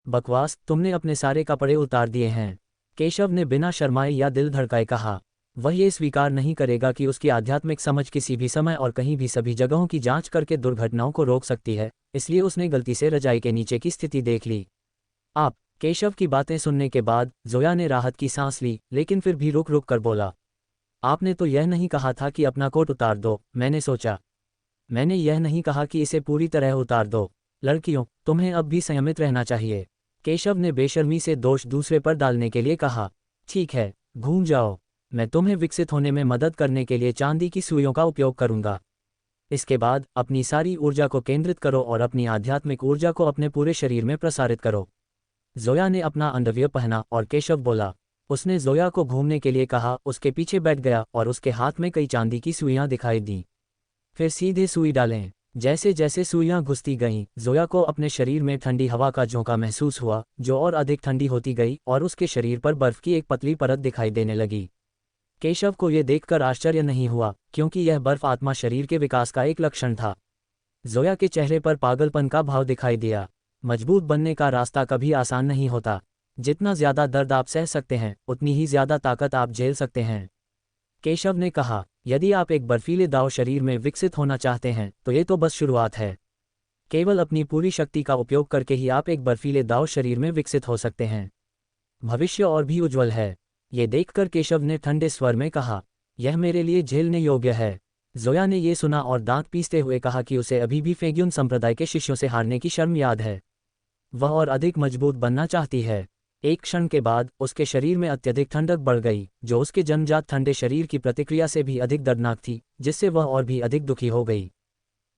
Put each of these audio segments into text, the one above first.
बकवास, तुमने अपने सारे कपड़े उतार दिए हैं। केशव ने बिना शर्माए या दिल धड़काए कहा। वह ये स्वीकार नहीं करेगा कि उसकी आध्यात्मिक समझ किसी भी समय और कहीं भी सभी जगहों की जांच करके दुर्घटनाओं को रोक सकती है, इसलिए उसने गलती से रजाई के नीचे की स्थिति देख ली। आप। केशव की बातें सुनने के बाद जोया ने राहत की सांस ली, लेकिन फिर भी रुक रुक कर बोला, आपने तो यह नहीं कहा था कि अपना कोट उतार दो। मैंने सोचा, मैंने यह नहीं कहा कि इसे पूरी तरह उतार दो। लड़कियों, तुम्हें अब भी संयमित रहना चाहिए। केशव ने बेशर्मी से दोष दूसरे पर डालने के लिए कहा। ठीक है, घूम जाओ। मैं तुम्हें विकसित होने में मदद करने के लिए चांदी की सुइयों का उपयोग करूंगा। इसके बाद अपनी सारी ऊर्जा को केंद्रित करो और अपनी आध्यात्मिक ऊर्जा को अपने पूरे शरीर में प्रसारित करो। जोया ने अपना अंडरवियर पहना और केशव बोला। उसने जोया को घूमने के लिए कहा, उसके पीछे बैठ गया और उसके हाथ में कई चांदी की सुइयां दिखाई दीं। फिर सीधे सुई डालें। जैसे जैसे सुइयां घुसती गईं, जोया को अपने शरीर में ठंडी हवा का झोंका महसूस हुआ, जो और अधिक ठंडी होती गई और उसके शरीर पर बर्फ की एक पतली परत दिखाई देने लगी। केशव को यह देखकर आश्चर्य नहीं हुआ, क्योंकि यह बर्फ आत्मा शरीर के विकास का एक लक्षण था। जोया के चेहरे पर पागलपन का भाव दिखाई दिया। मजबूत बनने का रास्ता कभी आसान नहीं होता। जितना ज्यादा दर्द आप सह सकते हैं, उतनी ही ज्यादा ताकत आप झेल सकते हैं। केशव ने कहा, यदि आप एक बर्फीले दाव शरीर में विकसित होना चाहते हैं, तो ये तो बस शुरुआत है। केवल अपनी पूरी शक्ति का उपयोग करके ही आप एक बर्फीले दाव शरीर में विकसित हो सकते हैं। भविष्य और भी उज्ज्वल है। ये देखकर केशव ने ठंडे स्वर में कहा, यह मेरे लिए झेलने योग्य है। जोया ने ये सुना और दांत पीसते हुए कहा कि उसे अभी भी फेग्युन संप्रदाय के शिष्यों से हारने की शर्म याद है। वह और अधिक मजबूत बनना चाहती है। एक क्षण के बाद उसके शरीर में अत्यधिक ठंडक बढ़ गई, जो उसके जन्मजात ठंडे शरीर की प्रतिक्रिया से भी अधिक दर्दनाक थी, जिससे वह और भी अधिक दुखी हो गई।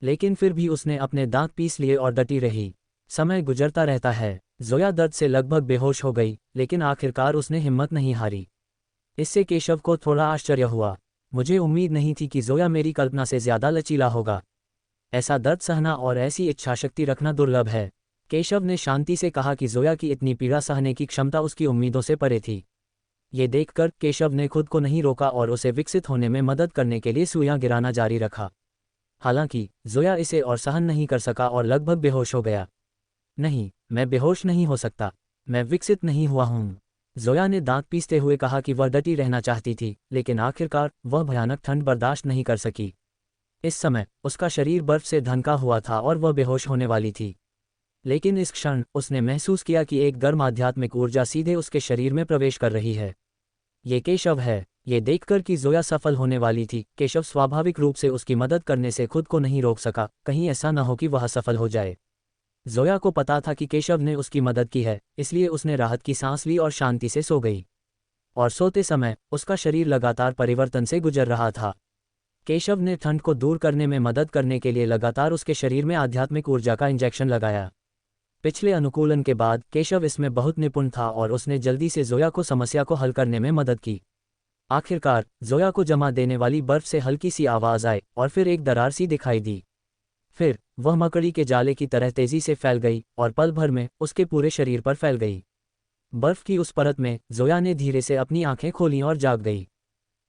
लेकिन फिर भी उसने अपने दांत पीस लिए और डटी रही। समय गुजरता रहता है। जोया दर्द से लगभग बेहोश हो गई, लेकिन आखिरकार उसने हिम्मत नहीं हारी। इससे केशव को थोड़ा आश्चर्य हुआ। मुझे उम्मीद नहीं थी कि जोया मेरी कल्पना से ज्यादा लचीला होगा। ऐसा दर्द सहना और ऐसी इच्छाशक्ति रखना दुर्लभ है। केशव ने शांति से कहा कि जोया की इतनी पीड़ा सहने की क्षमता उसकी उम्मीदों से परे थी। ये देखकर केशव ने खुद को नहीं रोका और उसे विकसित होने में मदद करने के लिए सुइयां गिराना जारी रखा। हालांकि जोया इसे और सहन नहीं कर सका और लगभग बेहोश हो गया। नहीं, मैं बेहोश नहीं हो सकता। मैं विकसित नहीं हुआ हूं। जोया ने दांत पीसते हुए कहा कि वह डटी रहना चाहती थी, लेकिन आखिरकार वह भयानक ठंड बर्दाश्त नहीं कर सकी। इस समय उसका शरीर बर्फ से ढंका हुआ था और वह बेहोश होने वाली थी। लेकिन इस क्षण उसने महसूस किया कि एक गर्म आध्यात्मिक ऊर्जा सीधे उसके शरीर में प्रवेश कर रही है। ये केशव है। ये देखकर कि जोया सफल होने वाली थी, केशव स्वाभाविक रूप से उसकी मदद करने से खुद को नहीं रोक सका, कहीं ऐसा न हो कि वह सफल हो जाए। जोया को पता था कि केशव ने उसकी मदद की है, इसलिए उसने राहत की सांस ली और शांति से सो गई। और सोते समय उसका शरीर लगातार परिवर्तन से गुजर रहा था। केशव ने ठंड को दूर करने में मदद करने के लिए लगातार उसके शरीर में आध्यात्मिक ऊर्जा का इंजेक्शन लगाया। पिछले अनुकूलन के बाद केशव इसमें बहुत निपुण था और उसने जल्दी से जोया को समस्या को हल करने में मदद की। आखिरकार जोया को जमा देने वाली बर्फ से हल्की सी आवाज आई और फिर एक दरार सी दिखाई दी। फिर वह मकड़ी के जाले की तरह तेजी से फैल गई और पल भर में उसके पूरे शरीर पर फैल गई। बर्फ की उस परत में जोया ने धीरे से अपनी आंखें खोलीं और जाग गई।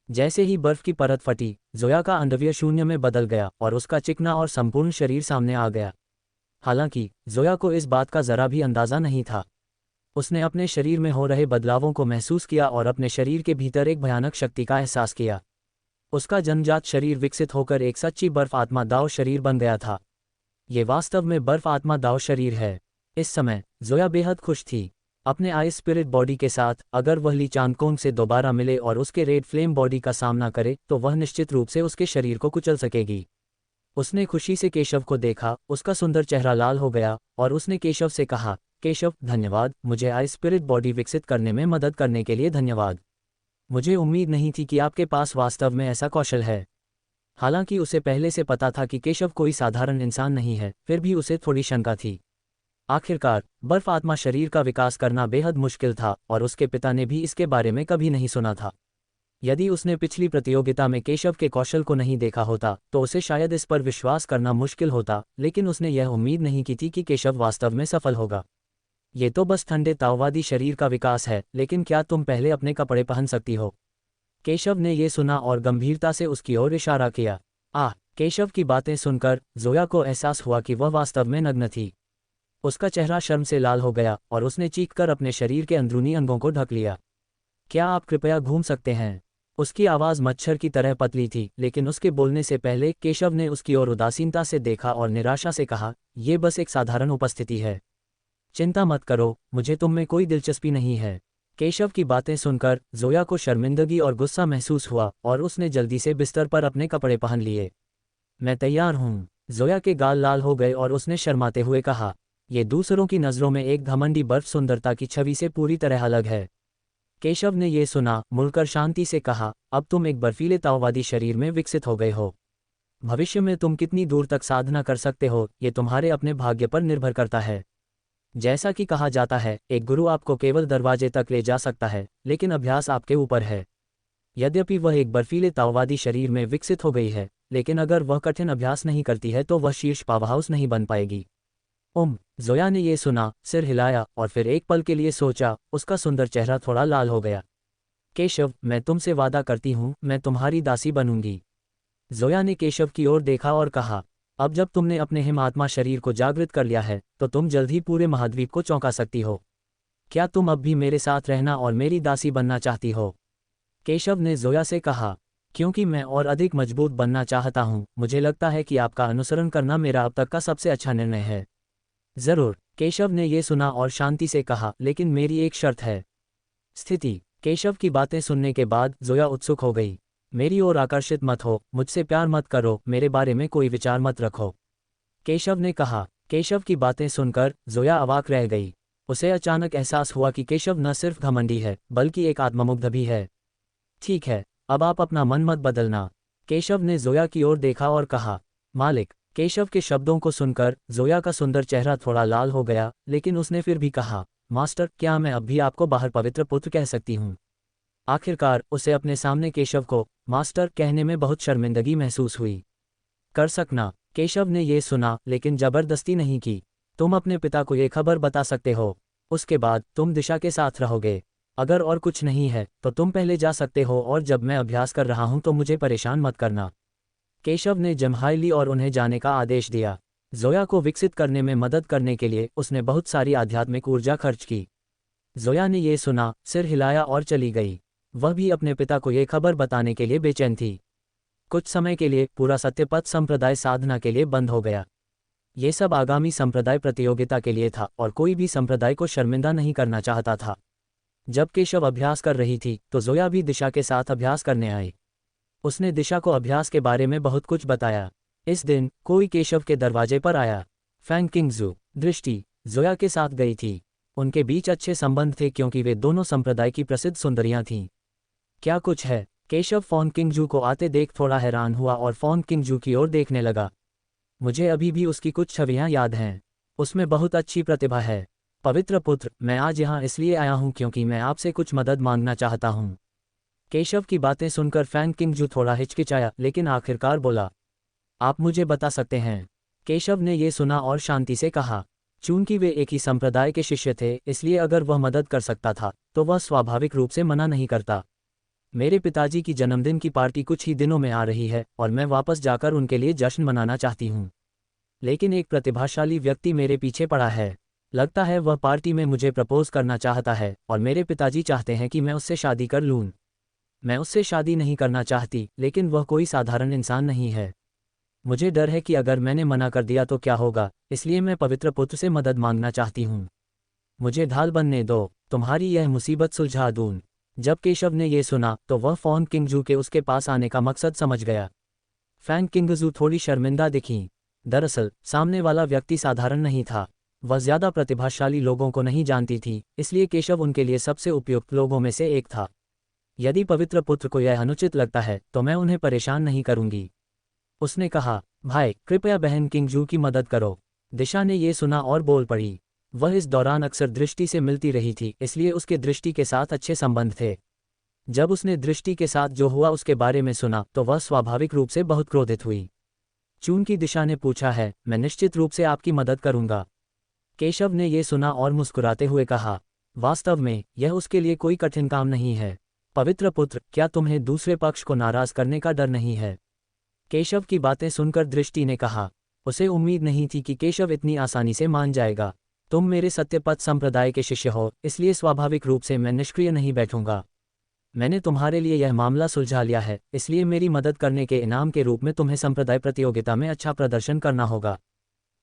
जैसे ही बर्फ की परत फटी, जोया का अंडरवियर शून्य में बदल गया और उसका चिकना और संपूर्ण शरीर सामने आ गया। हालांकि जोया को इस बात का जरा भी अंदाजा नहीं था। उसने अपने शरीर में हो रहे बदलावों को महसूस किया और अपने शरीर के भीतर एक भयानक शक्ति का एहसास किया। उसका जन्मजात शरीर विकसित होकर एक सच्ची बर्फ आत्मा दाव शरीर बन गया था। ये वास्तव में बर्फ आत्मा दाव शरीर है। इस समय जोया बेहद खुश थी। अपने आइस स्पिरिट बॉडी के साथ अगर वह ली चांदकोंग से दोबारा मिले और उसके रेड फ्लेम बॉडी का सामना करे, तो वह निश्चित रूप से उसके शरीर को कुचल सकेगी। उसने खुशी से केशव को देखा, उसका सुंदर चेहरा लाल हो गया और उसने केशव से कहा, केशव, धन्यवाद, मुझे आइस स्पिरिट बॉडी विकसित करने में मदद करने के लिए धन्यवाद। मुझे उम्मीद नहीं थी कि आपके पास वास्तव में ऐसा कौशल है। हालांकि उसे पहले से पता था कि केशव कोई साधारण इंसान नहीं है, फिर भी उसे थोड़ी शंका थी। आखिरकार बर्फ आत्मा शरीर का विकास करना बेहद मुश्किल था और उसके पिता ने भी इसके बारे में कभी नहीं सुना था। यदि उसने पिछली प्रतियोगिता में केशव के कौशल को नहीं देखा होता, तो उसे शायद इस पर विश्वास करना मुश्किल होता, लेकिन उसने यह उम्मीद नहीं की थी कि केशव वास्तव में सफल होगा। ये तो बस ठंडे ताववादी शरीर का विकास है, लेकिन क्या तुम पहले अपने कपड़े पहन सकती हो? केशव ने यह सुना और गंभीरता से उसकी ओर इशारा किया। केशव की बातें सुनकर जोया को एहसास हुआ कि वह वास्तव में नग्न थी। उसका चेहरा शर्म से लाल हो गया और उसने चीखकर अपने शरीर के अंदरूनी अंगों को ढक लिया। क्या आप कृपया घूम सकते हैं? उसकी आवाज़ मच्छर की तरह पतली थी, लेकिन उसके बोलने से पहले केशव ने उसकी ओर उदासीनता से देखा और निराशा से कहा, ये बस एक साधारण उपस्थिति है। चिंता मत करो, मुझे तुम में कोई दिलचस्पी नहीं है। केशव की बातें सुनकर जोया को शर्मिंदगी और गुस्सा महसूस हुआ और उसने जल्दी से बिस्तर पर अपने कपड़े पहन लिए। मैं तैयार हूँ। जोया के गाल लाल हो गए और उसने शर्माते हुए कहा, ये दूसरों की नज़रों में एक घमंडी बर्फ सुंदरता की छवि से पूरी तरह अलग है। केशव ने ये सुना, मुड़कर शांति से कहा, अब तुम एक बर्फीले ताववादी शरीर में विकसित हो गए हो। भविष्य में तुम कितनी दूर तक साधना कर सकते हो, ये तुम्हारे अपने भाग्य पर निर्भर करता है। जैसा कि कहा जाता है, एक गुरु आपको केवल दरवाजे तक ले जा सकता है, लेकिन अभ्यास आपके ऊपर है। यद्यपि वह एक बर्फीले ताववादी शरीर में विकसित हो गई है, लेकिन अगर वह कठिन अभ्यास नहीं करती है तो वह शीर्ष पावरहाउस नहीं बन पाएगी। जोया ने ये सुना, सिर हिलाया और फिर एक पल के लिए सोचा। उसका सुंदर चेहरा थोड़ा लाल हो गया। केशव, मैं तुमसे वादा करती हूँ, मैं तुम्हारी दासी बनूंगी। जोया ने केशव की ओर देखा और कहा, अब जब तुमने अपने हिमात्मा शरीर को जागृत कर लिया है तो तुम जल्द ही पूरे महाद्वीप को चौंका सकती हो। क्या तुम अब भी मेरे साथ रहना और मेरी दासी बनना चाहती हो? केशव ने जोया से कहा, क्योंकि मैं और अधिक मजबूत बनना चाहता हूँ, मुझे लगता है कि आपका अनुसरण करना मेरा अब तक का सबसे अच्छा निर्णय है। जरूर, केशव ने ये सुना और शांति से कहा, लेकिन मेरी एक शर्त है। स्थिति। केशव की बातें सुनने के बाद जोया उत्सुक हो गई। मेरी ओर आकर्षित मत हो, मुझसे प्यार मत करो, मेरे बारे में कोई विचार मत रखो, केशव ने कहा। केशव की बातें सुनकर जोया अवाक रह गई। उसे अचानक एहसास हुआ कि केशव न सिर्फ घमंडी है बल्कि एक आत्ममुग्ध भी है। ठीक है, अब आप अपना मन मत बदलना। केशव ने जोया की ओर देखा और कहा, मालिक। केशव के शब्दों को सुनकर जोया का सुंदर चेहरा थोड़ा लाल हो गया, लेकिन उसने फिर भी कहा, मास्टर, क्या मैं अब भी आपको बाहर पवित्र पुत्र कह सकती हूँ? आखिरकार उसे अपने सामने केशव को मास्टर कहने में बहुत शर्मिंदगी महसूस हुई। कर सकना। केशव ने ये सुना, लेकिन जबरदस्ती नहीं की। तुम अपने पिता को ये खबर बता सकते हो, उसके बाद तुम दिशा के साथ रहोगे। अगर और कुछ नहीं है तो तुम पहले जा सकते हो, और जब मैं अभ्यास कर रहा हूं तो मुझे परेशान मत करना। केशव ने जम्हाई ली और उन्हें जाने का आदेश दिया। जोया को विकसित करने में मदद करने के लिए उसने बहुत सारी आध्यात्मिक ऊर्जा खर्च की। जोया ने ये सुना, सिर हिलाया और चली गई। वह भी अपने पिता को ये खबर बताने के लिए बेचैन थी। कुछ समय के लिए पूरा सत्यपथ संप्रदाय साधना के लिए बंद हो गया। ये सब आगामी संप्रदाय प्रतियोगिता के लिए था और कोई भी संप्रदाय को शर्मिंदा नहीं करना चाहता था। जब केशव अभ्यास कर रही थी तो जोया भी दिशा के साथ अभ्यास करने आई। उसने दिशा को अभ्यास के बारे में बहुत कुछ बताया। इस दिन कोई केशव के दरवाजे पर आया। फैंग किंगजू, दृष्टि, जोया के साथ गई थी। उनके बीच अच्छे संबंध थे क्योंकि वे दोनों संप्रदाय की प्रसिद्ध सुंदरियां थीं। क्या कुछ है? केशव फॉन किंगजू को आते देख थोड़ा हैरान हुआ और फॉन किंगजू की ओर देखने लगा। मुझे अभी भी उसकी कुछ छवियां याद हैं। उसमें बहुत अच्छी प्रतिभा है। पवित्र पुत्र, मैं आज यहाँ इसलिए आया हूँ क्योंकि मैं आपसे कुछ मदद मांगना चाहता हूँ। केशव की बातें सुनकर फैंग किंगजू थोड़ा हिचकिचाया, लेकिन आखिरकार बोला, आप मुझे बता सकते हैं। केशव ने ये सुना और शांति से कहा, चूंकि वे एक ही संप्रदाय के शिष्य थे, इसलिए अगर वह मदद कर सकता था तो वह स्वाभाविक रूप से मना नहीं करता। मेरे पिताजी की जन्मदिन की पार्टी कुछ ही दिनों में आ रही है और मैं वापस जाकर उनके लिए जश्न मनाना चाहती हूँ। लेकिन एक प्रतिभाशाली व्यक्ति मेरे पीछे पड़ा है। लगता है वह पार्टी में मुझे प्रपोज करना चाहता है और मेरे पिताजी चाहते हैं कि मैं उससे शादी कर लूँ। मैं उससे शादी नहीं करना चाहती, लेकिन वह कोई साधारण इंसान नहीं है। मुझे डर है कि अगर मैंने मना कर दिया तो क्या होगा, इसलिए मैं पवित्र पुत्र से मदद मांगना चाहती हूँ। मुझे ढाल बनने दो, तुम्हारी यह मुसीबत सुलझा दूँ। जब केशव ने यह सुना तो वह फॉन किंगजू के उसके पास आने का मकसद समझ गया। फैंग किंगजू थोड़ी शर्मिंदा दिखीं। दरअसल सामने वाला व्यक्ति साधारण नहीं था। वह ज्यादा प्रतिभाशाली लोगों को नहीं जानती थी, इसलिए केशव उनके लिए सबसे उपयुक्त लोगों में से एक था। यदि पवित्र पुत्र को यह अनुचित लगता है तो मैं उन्हें परेशान नहीं करूंगी। उसने कहा, भाई कृपया बहन किंगजू की मदद करो। दिशा ने यह सुना और बोल पड़ी। वह इस दौरान अक्सर दृष्टि से मिलती रही थी, इसलिए उसके दृष्टि के साथ अच्छे संबंध थे। जब उसने दृष्टि के साथ जो हुआ उसके बारे में सुना तो वह स्वाभाविक रूप से बहुत क्रोधित हुई। चूंकि दिशा ने पूछा है, मैं निश्चित रूप से आपकी मदद करूंगा। केशव ने यह सुना और मुस्कुराते हुए कहा, वास्तव में यह उसके लिए कोई कठिन काम नहीं है। पवित्र पुत्र, क्या तुम्हें दूसरे पक्ष को नाराज करने का डर नहीं है? केशव की बातें सुनकर दृष्टि ने कहा। उसे उम्मीद नहीं थी कि केशव इतनी आसानी से मान जाएगा। तुम मेरे सत्यपथ संप्रदाय के शिष्य हो, इसलिए स्वाभाविक रूप से मैं निष्क्रिय नहीं बैठूंगा। मैंने तुम्हारे लिए यह मामला सुलझा लिया है, इसलिए मेरी मदद करने के इनाम के रूप में तुम्हें संप्रदाय प्रतियोगिता में अच्छा प्रदर्शन करना होगा।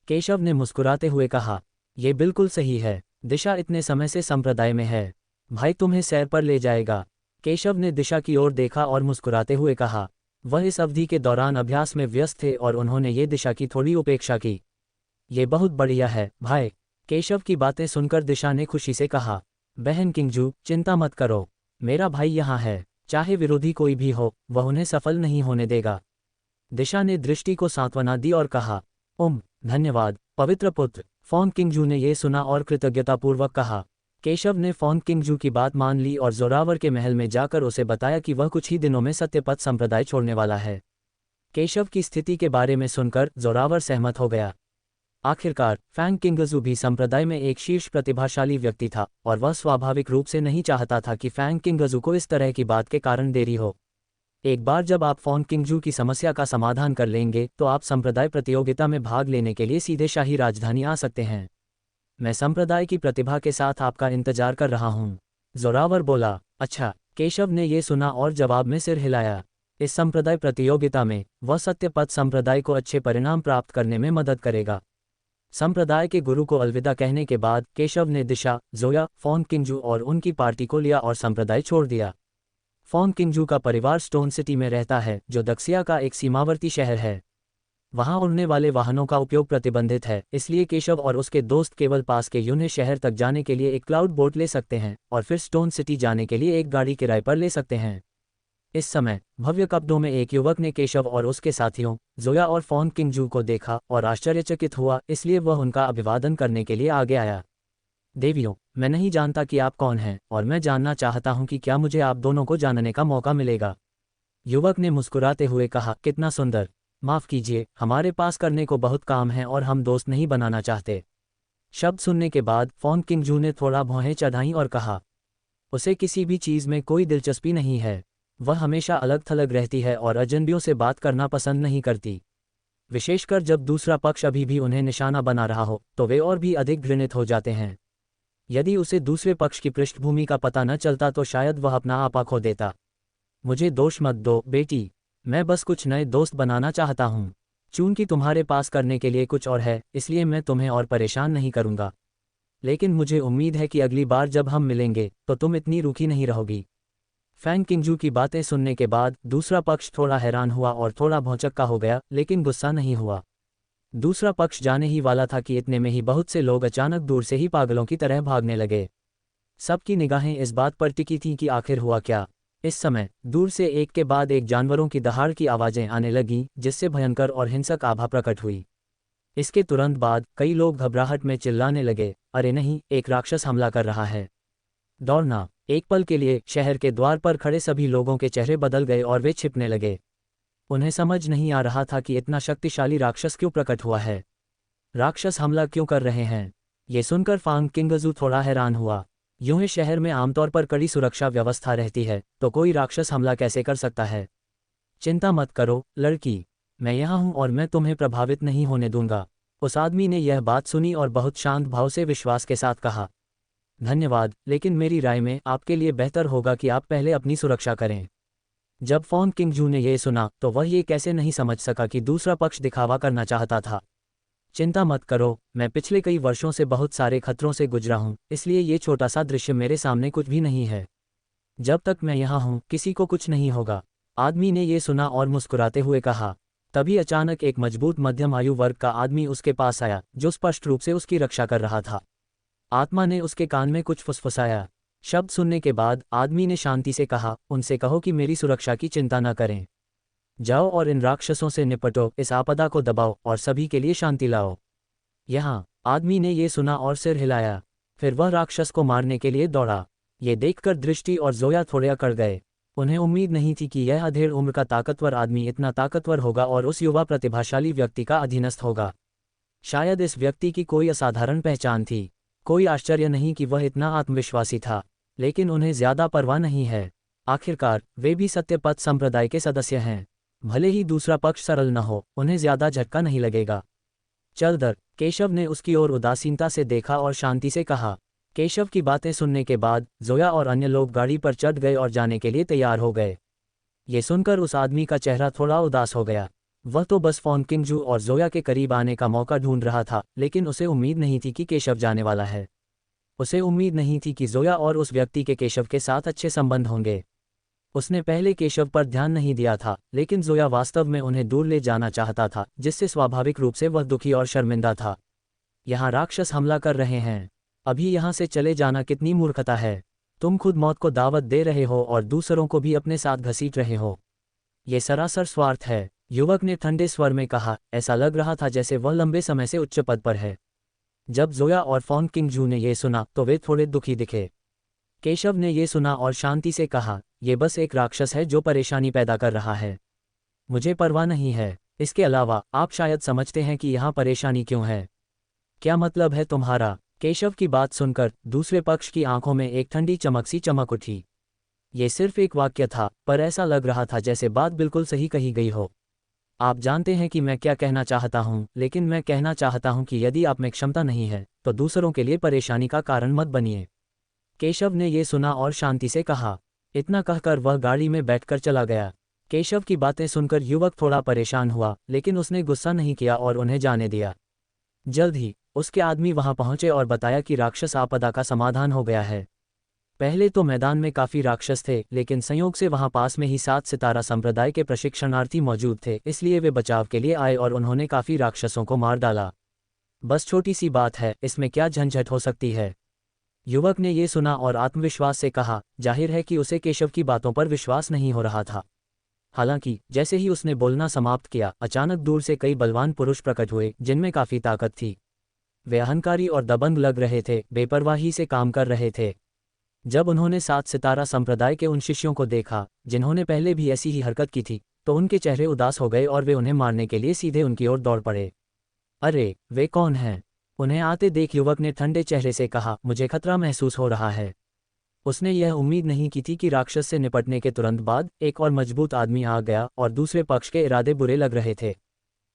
केशव ने मुस्कुराते हुए कहा, यह बिल्कुल सही है। दिशा इतने समय से संप्रदाय में है, भाई तुम्हें सैर पर ले जाएगा। केशव ने दिशा की ओर देखा और मुस्कुराते हुए कहा। वह इस अवधि के दौरान अभ्यास में व्यस्त थे और उन्होंने ये दिशा की थोड़ी उपेक्षा की। ये बहुत बढ़िया है भाई। केशव की बातें सुनकर दिशा ने खुशी से कहा, बहन किंगजू चिंता मत करो, मेरा भाई यहाँ है, चाहे विरोधी कोई भी हो वह उन्हें सफल नहीं होने देगा। दिशा ने दृष्टि को सांत्वना दी और कहा, धन्यवाद पवित्र पुत्र। फोन किंगजू ने यह सुना और कृतज्ञतापूर्वक कहा। केशव ने फोन किंगजू की बात मान ली और जोरावर के महल में जाकर उसे बताया कि वह कुछ ही दिनों में सत्यपथ संप्रदाय छोड़ने वाला है। केशव की स्थिति के बारे में सुनकर जोरावर सहमत हो गया। आखिरकार फैंग किंगजू भी संप्रदाय में एक शीर्ष प्रतिभाशाली व्यक्ति था और वह स्वाभाविक रूप से नहीं चाहता था कि फैंग किंगजू को इस तरह की बात के कारण देरी हो। एक बार जब आप फोन किंगजू की समस्या का समाधान कर लेंगे तो आप संप्रदाय प्रतियोगिता में भाग लेने के लिए सीधे शाही राजधानी आ सकते हैं। मैं संप्रदाय की प्रतिभा के साथ आपका इंतजार कर रहा हूँ। जोरावर बोला। अच्छा। केशव ने यह सुना और जवाब में सिर हिलाया। इस संप्रदाय प्रतियोगिता में वह सत्यपथ संप्रदाय को अच्छे परिणाम प्राप्त करने में मदद करेगा। संप्रदाय के गुरु को अलविदा कहने के बाद केशव ने दिशा, जोया, फोन किंगजू और उनकी पार्टी को लिया और संप्रदाय छोड़ दिया। फोन किंगजू का परिवार स्टोन सिटी में रहता है, जो दक्षिया का एक सीमावर्ती शहर है। वहां उड़ने वाले वाहनों का उपयोग प्रतिबंधित है, इसलिए केशव और उसके दोस्त केवल पास के यूने शहर तक जाने के लिए एक क्लाउड बोट ले सकते हैं और फिर स्टोन सिटी जाने के लिए एक गाड़ी किराए पर ले सकते हैं। इस समय भव्य कपड़ों में एक युवक ने केशव और उसके साथियों जोया और फोन किंगजू को देखा और आश्चर्यचकित हुआ, इसलिए वह उनका अभिवादन करने के लिए आगे आया। देवियों, मैं नहीं जानता कि आप कौन हैं और मैं जानना चाहता हूं कि क्या मुझे आप दोनों को जानने का मौका मिलेगा। युवक ने मुस्कुराते हुए कहा, कितना सुंदर। माफ कीजिए, हमारे पास करने को बहुत काम है और हम दोस्त नहीं बनाना चाहते। शब्द सुनने के बाद फोन किंगजू ने थोड़ा भौहें चढ़ाईं और कहा, उसे किसी भी चीज़ में कोई दिलचस्पी नहीं है। वह हमेशा अलग थलग रहती है और अजनबियों से बात करना पसंद नहीं करती। विशेषकर जब दूसरा पक्ष अभी भी उन्हें निशाना बना रहा हो तो वे और भी अधिक घृणित हो जाते हैं। यदि उसे दूसरे पक्ष की पृष्ठभूमि का पता न चलता तो शायद वह अपना आपा खो देता। मुझे दोष मत दो बेटी, मैं बस कुछ नए दोस्त बनाना चाहता हूँ। चूंकि तुम्हारे पास करने के लिए कुछ और है, इसलिए मैं तुम्हें और परेशान नहीं करूँगा। लेकिन मुझे उम्मीद है कि अगली बार जब हम मिलेंगे तो तुम इतनी रूखी नहीं रहोगी। फैंग किंगजू की बातें सुनने के बाद दूसरा पक्ष थोड़ा हैरान हुआ और थोड़ा भौचक्का हो गया, लेकिन गुस्सा नहीं हुआ। दूसरा पक्ष जाने ही वाला था कि इतने में ही बहुत से लोग अचानक दूर से ही पागलों की तरह भागने लगे। सबकी निगाहें इस बात पर टिकी थीं कि आखिर हुआ क्या। इस समय दूर से एक के बाद एक जानवरों की दहाड़ की आवाज़ें आने लगीं, जिससे भयंकर और हिंसक आभा प्रकट हुई। इसके तुरंत बाद कई लोग घबराहट में चिल्लाने लगे, अरे नहीं, एक राक्षस हमला कर रहा है। दौड़ना। एक पल के लिए शहर के द्वार पर खड़े सभी लोगों के चेहरे बदल गए और वे छिपने लगे। उन्हें समझ नहीं आ रहा था कि इतना शक्तिशाली राक्षस क्यों प्रकट हुआ है। राक्षस हमला क्यों कर रहे हैं। ये सुनकर फैंग किंगजू थोड़ा हैरान हुआ। यूं ही शहर में आमतौर पर कड़ी सुरक्षा व्यवस्था रहती है, तो कोई राक्षस हमला कैसे कर सकता है। चिंता मत करो लड़की, मैं यहाँ हूँ और मैं तुम्हें प्रभावित नहीं होने दूंगा। उस आदमी ने यह बात सुनी और बहुत शांत भाव से विश्वास के साथ कहा, धन्यवाद, लेकिन मेरी राय में आपके लिए बेहतर होगा कि आप पहले अपनी सुरक्षा करें। जब फोन किंगजू ने यह सुना तो वह ये कैसे नहीं समझ सका कि दूसरा पक्ष दिखावा करना चाहता था। चिंता मत करो, मैं पिछले कई वर्षों से बहुत सारे खतरों से गुजरा हूँ, इसलिए ये छोटा सा दृश्य मेरे सामने कुछ भी नहीं है। जब तक मैं यहाँ हूँ किसी को कुछ नहीं होगा। आदमी ने यह सुना और मुस्कुराते हुए कहा। तभी अचानक एक मजबूत मध्यम आयु वर्ग का आदमी उसके पास आया, जो स्पष्ट रूप से उसकी रक्षा कर रहा था। आत्मा ने उसके कान में कुछ फुसफुसाया। शब्द सुनने के बाद आदमी ने शांति से कहा, उनसे कहो कि मेरी सुरक्षा की चिंता न करें। जाओ और इन राक्षसों से निपटो, इस आपदा को दबाओ और सभी के लिए शांति लाओ। यहाँ आदमी ने यह सुना और सिर हिलाया। फिर वह राक्षस को मारने के लिए दौड़ा। ये देखकर दृष्टि और जोया थोड़े अकड़ गए। उन्हें उम्मीद नहीं थी कि यह अधेड़ उम्र का ताकतवर आदमी इतना ताकतवर होगा और उस युवा प्रतिभाशाली व्यक्ति का अधीनस्थ होगा। शायद इस व्यक्ति की कोई असाधारण पहचान थी। कोई आश्चर्य नहीं कि वह इतना आत्मविश्वासी था, लेकिन उन्हें ज्यादा परवाह नहीं है। आखिरकार वे भी सत्यपथ संप्रदाय के सदस्य हैं। भले ही दूसरा पक्ष सरल न हो, उन्हें ज्यादा झटका नहीं लगेगा। चल दर। केशव ने उसकी ओर उदासीनता से देखा और शांति से कहा। केशव की बातें सुनने के बाद जोया और अन्य लोग गाड़ी पर चढ़ गए और जाने के लिए तैयार हो गए। ये सुनकर उस आदमी का चेहरा थोड़ा उदास हो गया। वह तो बस फॉन किंगजू और जोया के करीब आने का मौका ढूंढ रहा था, लेकिन उसे उम्मीद नहीं थी कि केशव जाने वाला है। उसे उम्मीद नहीं थी कि जोया और उस व्यक्ति के केशव के साथ अच्छे संबंध होंगे। उसने पहले केशव पर ध्यान नहीं दिया था, लेकिन जोया वास्तव में उन्हें दूर ले जाना चाहता था, जिससे स्वाभाविक रूप से वह दुखी और शर्मिंदा था। यहाँ राक्षस हमला कर रहे हैं। अभी यहाँ से चले जाना कितनी मूर्खता है। तुम खुद मौत को दावत दे रहे हो और दूसरों को भी अपने साथ घसीट रहे हो। ये सरासर स्वार्थ है, युवक ने ठंडे स्वर में कहा। ऐसा लग रहा था जैसे वह लंबे समय से उच्च पद पर है। जब जोया और फॉन किंगजू ने यह सुना तो वे थोड़े दुखी दिखे। केशव ने यह सुना और शांति से कहा, यह बस एक राक्षस है जो परेशानी पैदा कर रहा है। मुझे परवाह नहीं है। इसके अलावा आप शायद समझते हैं कि यहाँ परेशानी क्यों है। क्या मतलब है तुम्हारा? केशव की बात सुनकर दूसरे पक्ष की आंखों में एक ठंडी चमक सी चमक उठी। ये सिर्फ एक वाक्य था, पर ऐसा लग रहा था जैसे बात बिल्कुल सही कही गई हो। आप जानते हैं कि मैं क्या कहना चाहता हूं, लेकिन मैं कहना चाहता हूं कि यदि आप में क्षमता नहीं है तो दूसरों के लिए परेशानी का कारण मत बनिए। केशव ने यह सुना और शांति से कहा। इतना कहकर वह गाड़ी में बैठकर चला गया। केशव की बातें सुनकर युवक थोड़ा परेशान हुआ, लेकिन उसने गुस्सा नहीं किया और उन्हें जाने दिया। जल्द ही उसके आदमी वहां पहुंचे और बताया कि राक्षस आपदा का समाधान हो गया है। पहले तो मैदान में काफी राक्षस थे, लेकिन संयोग से वहां पास में ही 7 सितारा संप्रदाय के प्रशिक्षणार्थी मौजूद थे, इसलिए वे बचाव के लिए आए और उन्होंने काफी राक्षसों को मार डाला। बस छोटी सी बात है, इसमें क्या झंझट हो सकती है। युवक ने यह सुना और आत्मविश्वास से कहा। जाहिर है कि उसे केशव की बातों पर विश्वास नहीं हो रहा था। हालांकि जैसे ही उसने बोलना समाप्त किया, अचानक दूर से कई बलवान पुरुष प्रकट हुए जिनमें काफी ताकत थी। वे अहंकारी और दबंग लग रहे थे, बेपरवाही से काम कर रहे थे। जब उन्होंने 7 सितारा संप्रदाय के उन शिष्यों को देखा जिन्होंने पहले भी ऐसी ही हरकत की थी, तो उनके चेहरे उदास हो गए और वे उन्हें मारने के लिए सीधे उनकी ओर दौड़ पड़े। अरे, वे कौन हैं? उन्हें आते देख युवक ने ठंडे चेहरे से कहा, मुझे खतरा महसूस हो रहा है। उसने यह उम्मीद नहीं की थी कि राक्षस से निपटने के तुरंत बाद एक और मजबूत आदमी आ गया और दूसरे पक्ष के इरादे बुरे लग रहे थे।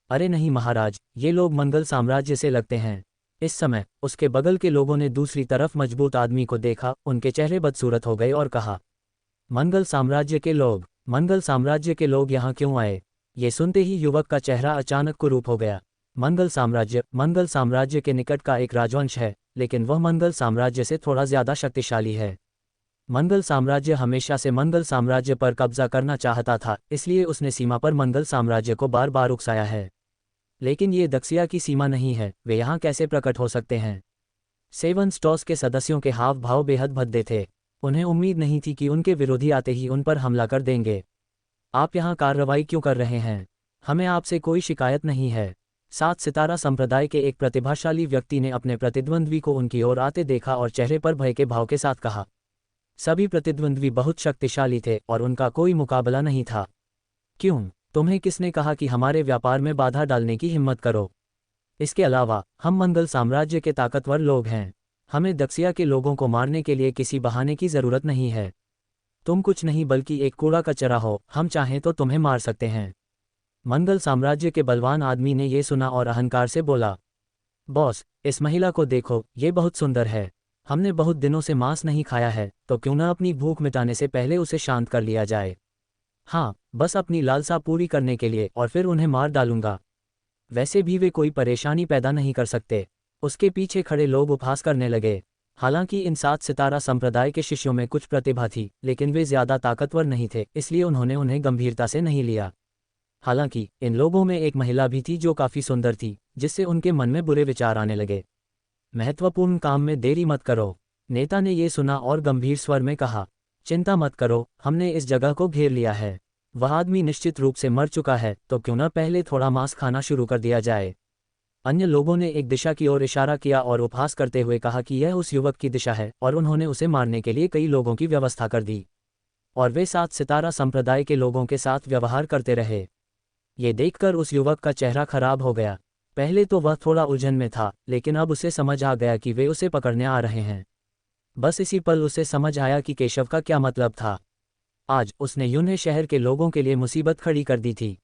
अरे नहीं महाराज, ये लोग मंगल साम्राज्य से लगते हैं। इस समय उसके बगल के लोगों ने दूसरी तरफ मजबूत आदमी को देखा, उनके चेहरे बदसूरत हो गए और कहा, मंगल साम्राज्य के लोग? मंगल साम्राज्य के लोग यहाँ क्यों आए? ये सुनते ही युवक का चेहरा अचानक कुरूप हो गया। मंगल साम्राज्य के निकट का एक राजवंश है, लेकिन वह मंगल साम्राज्य से थोड़ा ज्यादा शक्तिशाली है। मंगल साम्राज्य हमेशा से मंगल साम्राज्य पर कब्जा करना चाहता था, इसलिए उसने सीमा पर मंगल साम्राज्य को बार बार उकसाया है। लेकिन ये दक्षिया की सीमा नहीं है, वे यहाँ कैसे प्रकट हो सकते हैं? सेवन स्टॉस के सदस्यों के हाव भाव बेहद भद्दे थे। उन्हें उम्मीद नहीं थी कि उनके विरोधी आते ही उन पर हमला कर देंगे। आप यहाँ कार्रवाई क्यों कर रहे हैं? हमें आपसे कोई शिकायत नहीं है। 7 सितारा संप्रदाय के एक प्रतिभाशाली व्यक्ति ने अपने प्रतिद्वंद्वी को उनकी ओर आते देखा और चेहरे पर भय के भाव के साथ कहा। सभी प्रतिद्वंद्वी बहुत शक्तिशाली थे और उनका कोई मुकाबला नहीं था। क्यों? तुम्हें किसने कहा कि हमारे व्यापार में बाधा डालने की हिम्मत करो? इसके अलावा हम मंगल साम्राज्य के ताकतवर लोग हैं। हमें दक्षिया के लोगों को मारने के लिए किसी बहाने की जरूरत नहीं है। तुम कुछ नहीं बल्कि एक कूड़ा कचरा हो, हम चाहें तो तुम्हें मार सकते हैं। मंगल साम्राज्य के बलवान आदमी ने यह सुना और अहंकार से बोला, बॉस, इस महिला को देखो, ये बहुत सुंदर है। हमने बहुत दिनों से मांस नहीं खाया है, तो क्यों न अपनी भूख मिटाने से पहले उसे शांत कर लिया जाए। हाँ, बस अपनी लालसा पूरी करने के लिए, और फिर उन्हें मार डालूंगा। वैसे भी वे कोई परेशानी पैदा नहीं कर सकते। उसके पीछे खड़े लोग उपहास करने लगे। हालांकि इन 7 सितारा संप्रदाय के शिष्यों में कुछ प्रतिभा थी, लेकिन वे ज्यादा ताकतवर नहीं थे, इसलिए उन्होंने उन्हें गंभीरता से नहीं लिया। हालांकि इन लोगों में एक महिला भी थी जो काफी सुंदर थी, जिससे उनके मन में बुरे विचार आने लगे। महत्वपूर्ण काम में देरी मत करो। नेता ने यह सुना और गंभीर स्वर में कहा, चिंता मत करो, हमने इस जगह को घेर लिया है। वह आदमी निश्चित रूप से मर चुका है, तो क्यों न पहले थोड़ा मांस खाना शुरू कर दिया जाए। अन्य लोगों ने एक दिशा की ओर इशारा किया और उपहास करते हुए कहा कि यह उस युवक की दिशा है, और उन्होंने उसे मारने के लिए कई लोगों की व्यवस्था कर दी। और वे 7 सितारा संप्रदाय के लोगों के साथ व्यवहार करते रहे। ये देखकर उस युवक का चेहरा खराब हो गया। पहले तो वह थोड़ा उलझन में था, लेकिन अब उसे समझ आ गया कि वे उसे पकड़ने आ रहे हैं। बस इसी पल उसे समझ आया कि केशव का क्या मतलब था। आज उसने यून्हे शहर के लोगों के लिए मुसीबत खड़ी कर दी थी।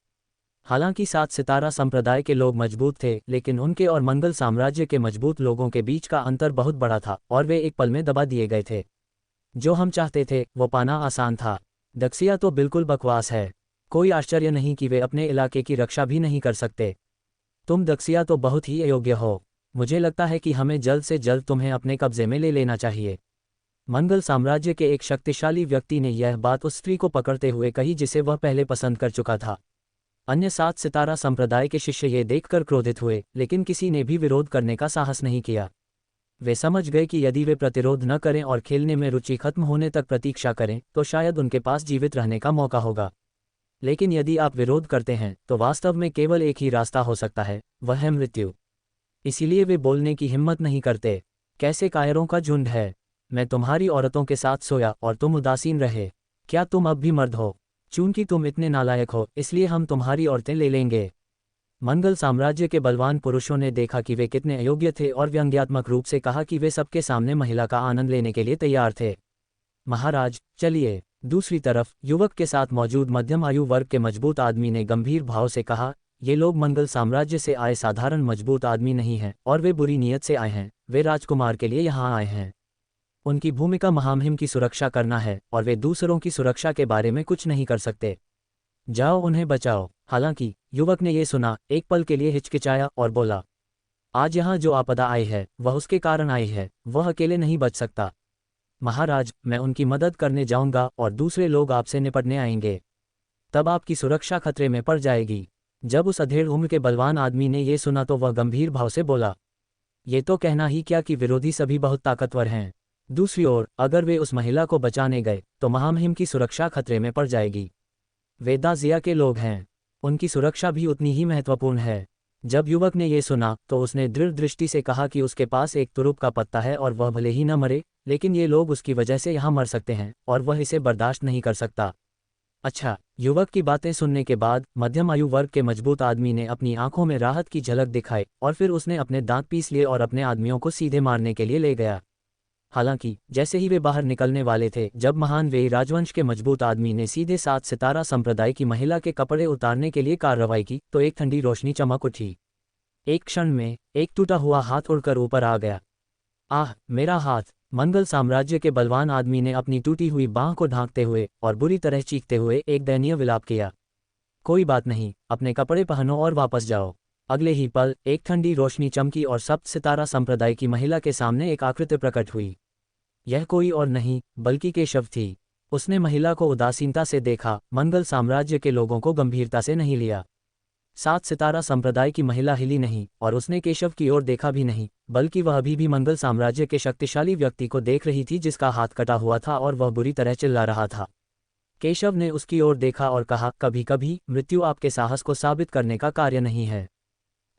हालांकि 7 सितारा संप्रदाय के लोग मजबूत थे, लेकिन उनके और मंगल साम्राज्य के मजबूत लोगों के बीच का अंतर बहुत बड़ा था और वे एक पल में दबा दिए गए थे। जो हम चाहते थे वो पाना आसान था। दक्षिया तो बिल्कुल बकवास है। कोई आश्चर्य नहीं कि वे अपने इलाके की रक्षा भी नहीं कर सकते। तुम दक्षिया तो बहुत ही अयोग्य हो। मुझे लगता है कि हमें जल्द से जल्द तुम्हें अपने कब्जे में ले लेना चाहिए। मंगल साम्राज्य के एक शक्तिशाली व्यक्ति ने यह बात उस स्त्री को पकड़ते हुए कही जिसे वह पहले पसंद कर चुका था। अन्य 7 सितारा संप्रदाय के शिष्य ये देखकर क्रोधित हुए, लेकिन किसी ने भी विरोध करने का साहस नहीं किया। वे समझ गए कि यदि वे प्रतिरोध न करें और खेलने में रुचि खत्म होने तक प्रतीक्षा करें तो शायद उनके पास जीवित रहने का मौका होगा। लेकिन यदि आप विरोध करते हैं तो वास्तव में केवल एक ही रास्ता हो सकता है, वह है मृत्यु। इसीलिए वे बोलने की हिम्मत नहीं करते। कैसे कायरों का झुंड है। मैं तुम्हारी औरतों के साथ सोया और तुम उदासीन रहे। क्या तुम अब भी मर्द हो? चूंकि तुम इतने नालायक हो इसलिए हम तुम्हारी औरतें ले लेंगे। मंगल साम्राज्य के बलवान पुरुषों ने देखा कि वे कितने अयोग्य थे और व्यंग्यात्मक रूप से कहा कि वे सबके सामने महिला का आनंद लेने के लिए तैयार थे। महाराज चलिए। दूसरी तरफ युवक के साथ मौजूद मध्यम आयु वर्ग के मजबूत आदमी ने गंभीर भाव से कहा, ये लोग मंगल साम्राज्य से आए साधारण मजबूत आदमी नहीं हैं और वे बुरी नीयत से आए हैं। वे राजकुमार के लिए यहाँ आए हैं। उनकी भूमिका महामहिम की सुरक्षा करना है और वे दूसरों की सुरक्षा के बारे में कुछ नहीं कर सकते। जाओ उन्हें बचाओ। हालांकि युवक ने यह सुना, एक पल के लिए हिचकिचाया और बोला, आज यहाँ जो आपदा आई है वह उसके कारण आई है, वह अकेले नहीं बच सकता। महाराज मैं उनकी मदद करने जाऊंगा और दूसरे लोग आपसे निपटने आएंगे। तब आपकी सुरक्षा खतरे में पड़ जाएगी। जब उस अधेड़ उम्र के बलवान आदमी ने यह सुना तो वह गंभीर भाव से बोला, ये तो कहना ही क्या कि विरोधी सभी बहुत ताकतवर हैं। दूसरी ओर अगर वे उस महिला को बचाने गए तो महामहिम की सुरक्षा खतरे में पड़ जाएगी। वे दाजिया के लोग हैं, उनकी सुरक्षा भी उतनी ही महत्वपूर्ण है। जब युवक ने यह सुना तो उसने दृढ़ दृष्टि से कहा कि उसके पास एक तुरुप का पत्ता है और वह भले ही न मरे, लेकिन ये लोग उसकी वजह से यहाँ मर सकते हैं और वह इसे बर्दाश्त नहीं कर सकता। अच्छा। युवक की बातें सुनने के बाद मध्यम आयु वर्ग के मजबूत आदमी ने अपनी आंखों में राहत की झलक दिखाई और फिर उसने अपने दांत पीस लिए और अपने आदमियों को सीधे मारने के लिए ले गया। हालांकि जैसे ही वे बाहर निकलने वाले थे, जब महान वेई राजवंश के मजबूत आदमी ने सीधे 7 सितारा संप्रदाय की महिला के कपड़े उतारने के लिए कार्रवाई की तो एक ठंडी रोशनी चमक उठी। एक क्षण में एक टूटा हुआ हाथ उड़कर ऊपर आ गया। आह, मेरा हाथ! मंगल साम्राज्य के बलवान आदमी ने अपनी टूटी हुई बांह को ढांकते हुए और बुरी तरह चीखते हुए एक दयनीय विलाप किया। कोई बात नहीं, अपने कपड़े पहनो और वापस जाओ। अगले ही पल एक ठंडी रोशनी चमकी और 7 सितारा संप्रदाय की महिला के सामने एक आकृति प्रकट हुई। यह कोई और नहीं बल्कि केशव थी। उसने महिला को उदासीनता से देखा, मंगल साम्राज्य के लोगों को गंभीरता से नहीं लिया। 7 सितारा संप्रदाय की महिला हिली नहीं और उसने केशव की ओर देखा भी नहीं, बल्कि वह अभी भी मंगल साम्राज्य के शक्तिशाली व्यक्ति को देख रही थी जिसका हाथ कटा हुआ था और वह बुरी तरह चिल्ला रहा था। केशव ने उसकी ओर देखा और कहा, कभी कभी मृत्यु आपके साहस को साबित करने का कार्य नहीं है,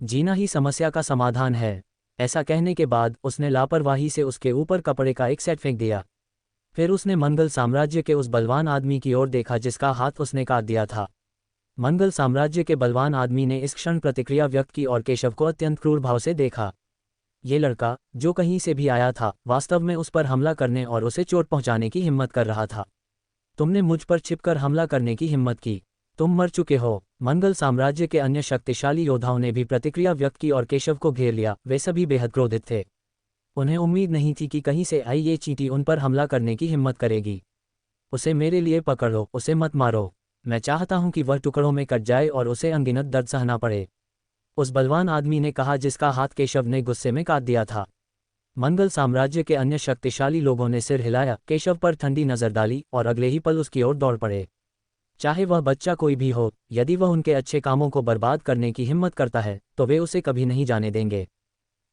जीना ही समस्या का समाधान है। ऐसा कहने के बाद उसने लापरवाही से उसके ऊपर कपड़े का एक सेट फेंक दिया। फिर उसने मंगल साम्राज्य के उस बलवान आदमी की ओर देखा जिसका हाथ उसने काट दिया था। मंगल साम्राज्य के बलवान आदमी ने इस क्षण प्रतिक्रिया व्यक्त की और केशव को अत्यंत क्रूर भाव से देखा। ये लड़का, जो कहीं से भी आया था, वास्तव में उस पर हमला करने और उसे चोट पहुंचाने की हिम्मत कर रहा था। तुमने मुझ पर छिपकर हमला करने की हिम्मत की। तुम मर चुके हो। मंगल साम्राज्य के अन्य शक्तिशाली योद्धाओं ने भी प्रतिक्रिया व्यक्त की और केशव को घेर लिया। वे सभी बेहद क्रोधित थे। उन्हें उम्मीद नहीं थी कि कहीं से आई ये चींटी उन पर हमला करने की हिम्मत करेगी। उसे मेरे लिए पकड़ो, उसे मत मारो। मैं चाहता हूं कि वह टुकड़ों में कट जाए और उसे अनगिनत दर्द सहना पड़े, उस बलवान आदमी ने कहा जिसका हाथ केशव ने गुस्से में काट दिया था। मंगल साम्राज्य के अन्य शक्तिशाली लोगों ने सिर हिलाया, केशव पर ठंडी नजर डाली और अगले ही पल उसकी ओर दौड़ पड़े। चाहे वह बच्चा कोई भी हो, यदि वह उनके अच्छे कामों को बर्बाद करने की हिम्मत करता है तो वे उसे कभी नहीं जाने देंगे।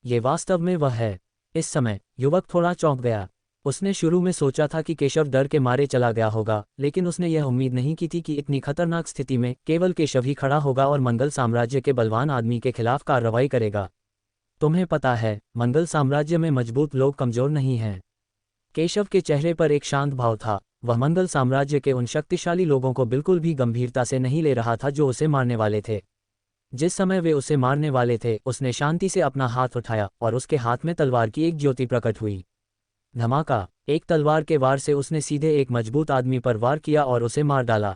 ये वास्तव में वह है। इस समय युवक थोड़ा चौंक गया। उसने शुरू में सोचा था कि केशव डर के मारे चला गया होगा, लेकिन उसने यह उम्मीद नहीं की थी कि इतनी खतरनाक स्थिति में केवल केशव ही खड़ा होगा और मंगल साम्राज्य के बलवान आदमी के खिलाफ कार्रवाई करेगा। तुम्हें पता है, मंगल साम्राज्य में मजबूत लोग कमजोर नहीं हैं। केशव के चेहरे पर एक शांत भाव था। वह मंगल साम्राज्य के उन शक्तिशाली लोगों को बिल्कुल भी गंभीरता से नहीं ले रहा था जो उसे मारने वाले थे। जिस समय वे उसे मारने वाले थे, उसने शांति से अपना हाथ उठाया और उसके हाथ में तलवार की एक ज्योति प्रकट हुई। धमाका! एक तलवार के वार से उसने सीधे एक मजबूत आदमी पर वार किया और उसे मार डाला।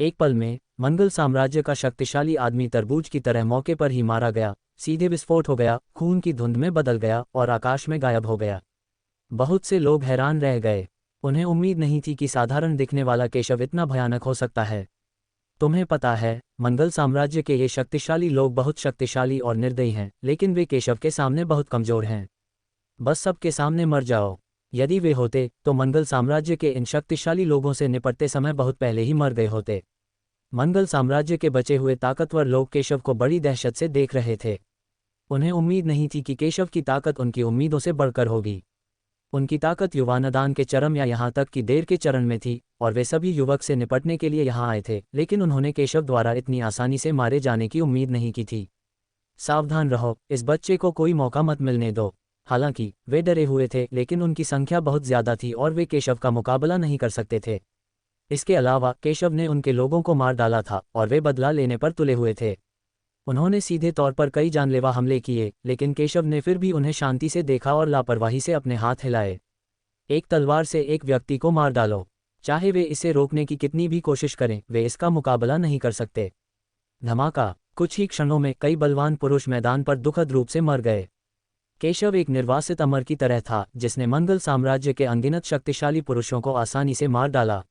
एक पल में मंगल साम्राज्य का शक्तिशाली आदमी तरबूज की तरह मौके पर ही मारा गया, सीधे विस्फोट हो गया, खून की धुंध में बदल गया और आकाश में गायब हो गया। बहुत से लोग हैरान रह गए। उन्हें उम्मीद नहीं थी कि साधारण दिखने वाला केशव इतना भयानक हो सकता है। तुम्हें पता है, मंगल साम्राज्य के ये शक्तिशाली लोग बहुत शक्तिशाली और निर्दयी हैं, लेकिन वे केशव के सामने बहुत कमजोर हैं। बस सबके सामने मर जाओ। यदि वे होते तो मंगल साम्राज्य के इन शक्तिशाली लोगों से निपटते समय बहुत पहले ही मर गए होते। मंगल साम्राज्य के बचे हुए ताकतवर लोग केशव को बड़ी दहशत से देख रहे थे। उन्हें उम्मीद नहीं थी कि केशव की ताकत उनकी उम्मीदों से बढ़कर होगी। उनकी ताकत युवानदान के चरम या यहाँ तक कि देर के चरण में थी, और वे सभी युवक से निपटने के लिए यहाँ आए थे, लेकिन उन्होंने केशव द्वारा इतनी आसानी से मारे जाने की उम्मीद नहीं की थी। सावधान रहो, इस बच्चे को कोई मौका मत मिलने दो। हालांकि वे डरे हुए थे, लेकिन उनकी संख्या बहुत ज्यादा थी और वे केशव का मुकाबला नहीं कर सकते थे। इसके अलावा केशव ने उनके लोगों को मार डाला था और वे बदला लेने पर तुले हुए थे। उन्होंने सीधे तौर पर कई जानलेवा हमले किए, लेकिन केशव ने फिर भी उन्हें शांति से देखा और लापरवाही से अपने हाथ हिलाए। एक तलवार से एक व्यक्ति को मार डालो, चाहे वे इसे रोकने की कितनी भी कोशिश करें, वे इसका मुकाबला नहीं कर सकते। धमाका! कुछ ही क्षणों में कई बलवान पुरुष मैदान पर दुखद रूप से मर गए। केशव एक निर्वासित अमर की तरह था, जिसने मंगल साम्राज्य के अनगिनत शक्तिशाली पुरुषों को आसानी से मार डाला।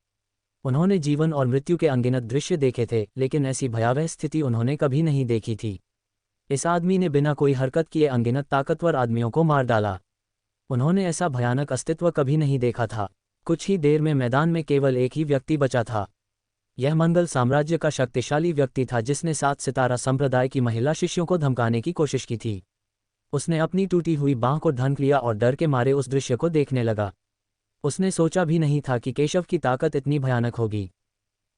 उन्होंने जीवन और मृत्यु के अनगिनत दृश्य देखे थे, लेकिन ऐसी भयावह स्थिति उन्होंने कभी नहीं देखी थी। इस आदमी ने बिना कोई हरकत किए अनगिनत ताकतवर आदमियों को मार डाला। उन्होंने ऐसा भयानक अस्तित्व कभी नहीं देखा था। कुछ ही देर में मैदान में केवल एक ही व्यक्ति बचा था। यह मंगल साम्राज्य का शक्तिशाली व्यक्ति था, जिसने 7 सितारा संप्रदाय की महिला शिष्यों को धमकाने की कोशिश की थी। उसने अपनी टूटी हुई बांह को ढंक लिया और डर के मारे उस दृश्य को देखने लगा। उसने सोचा भी नहीं था कि केशव की ताकत इतनी भयानक होगी।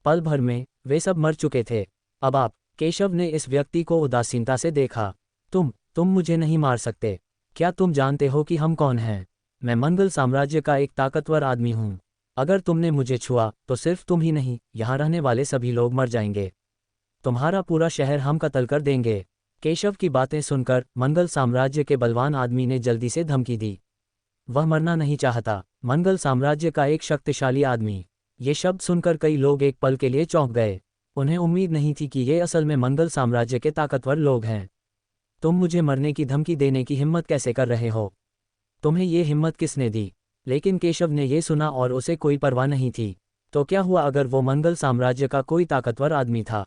पल भर में वे सब मर चुके थे। अब आप, केशव ने इस व्यक्ति को उदासीनता से देखा। तुम मुझे नहीं मार सकते। क्या तुम जानते हो कि हम कौन हैं? मैं मंगल साम्राज्य का एक ताकतवर आदमी हूँ। अगर तुमने मुझे छुआ तो सिर्फ तुम ही नहीं, यहाँ रहने वाले सभी लोग मर जाएंगे। तुम्हारा पूरा शहर हम कत्ल कर देंगे। केशव की बातें सुनकर मंगल साम्राज्य के बलवान आदमी ने जल्दी से धमकी दी। वह मरना नहीं चाहता। मंगल साम्राज्य का एक शक्तिशाली आदमी। ये शब्द सुनकर कई लोग एक पल के लिए चौंक गए। उन्हें उम्मीद नहीं थी कि ये असल में मंगल साम्राज्य के ताकतवर लोग हैं। तुम मुझे मरने की धमकी देने की हिम्मत कैसे कर रहे हो? तुम्हें ये हिम्मत किसने दी? लेकिन केशव ने ये सुना और उसे कोई परवाह नहीं थी। तो क्या हुआ अगर वो मंगल साम्राज्य का कोई ताकतवर आदमी था?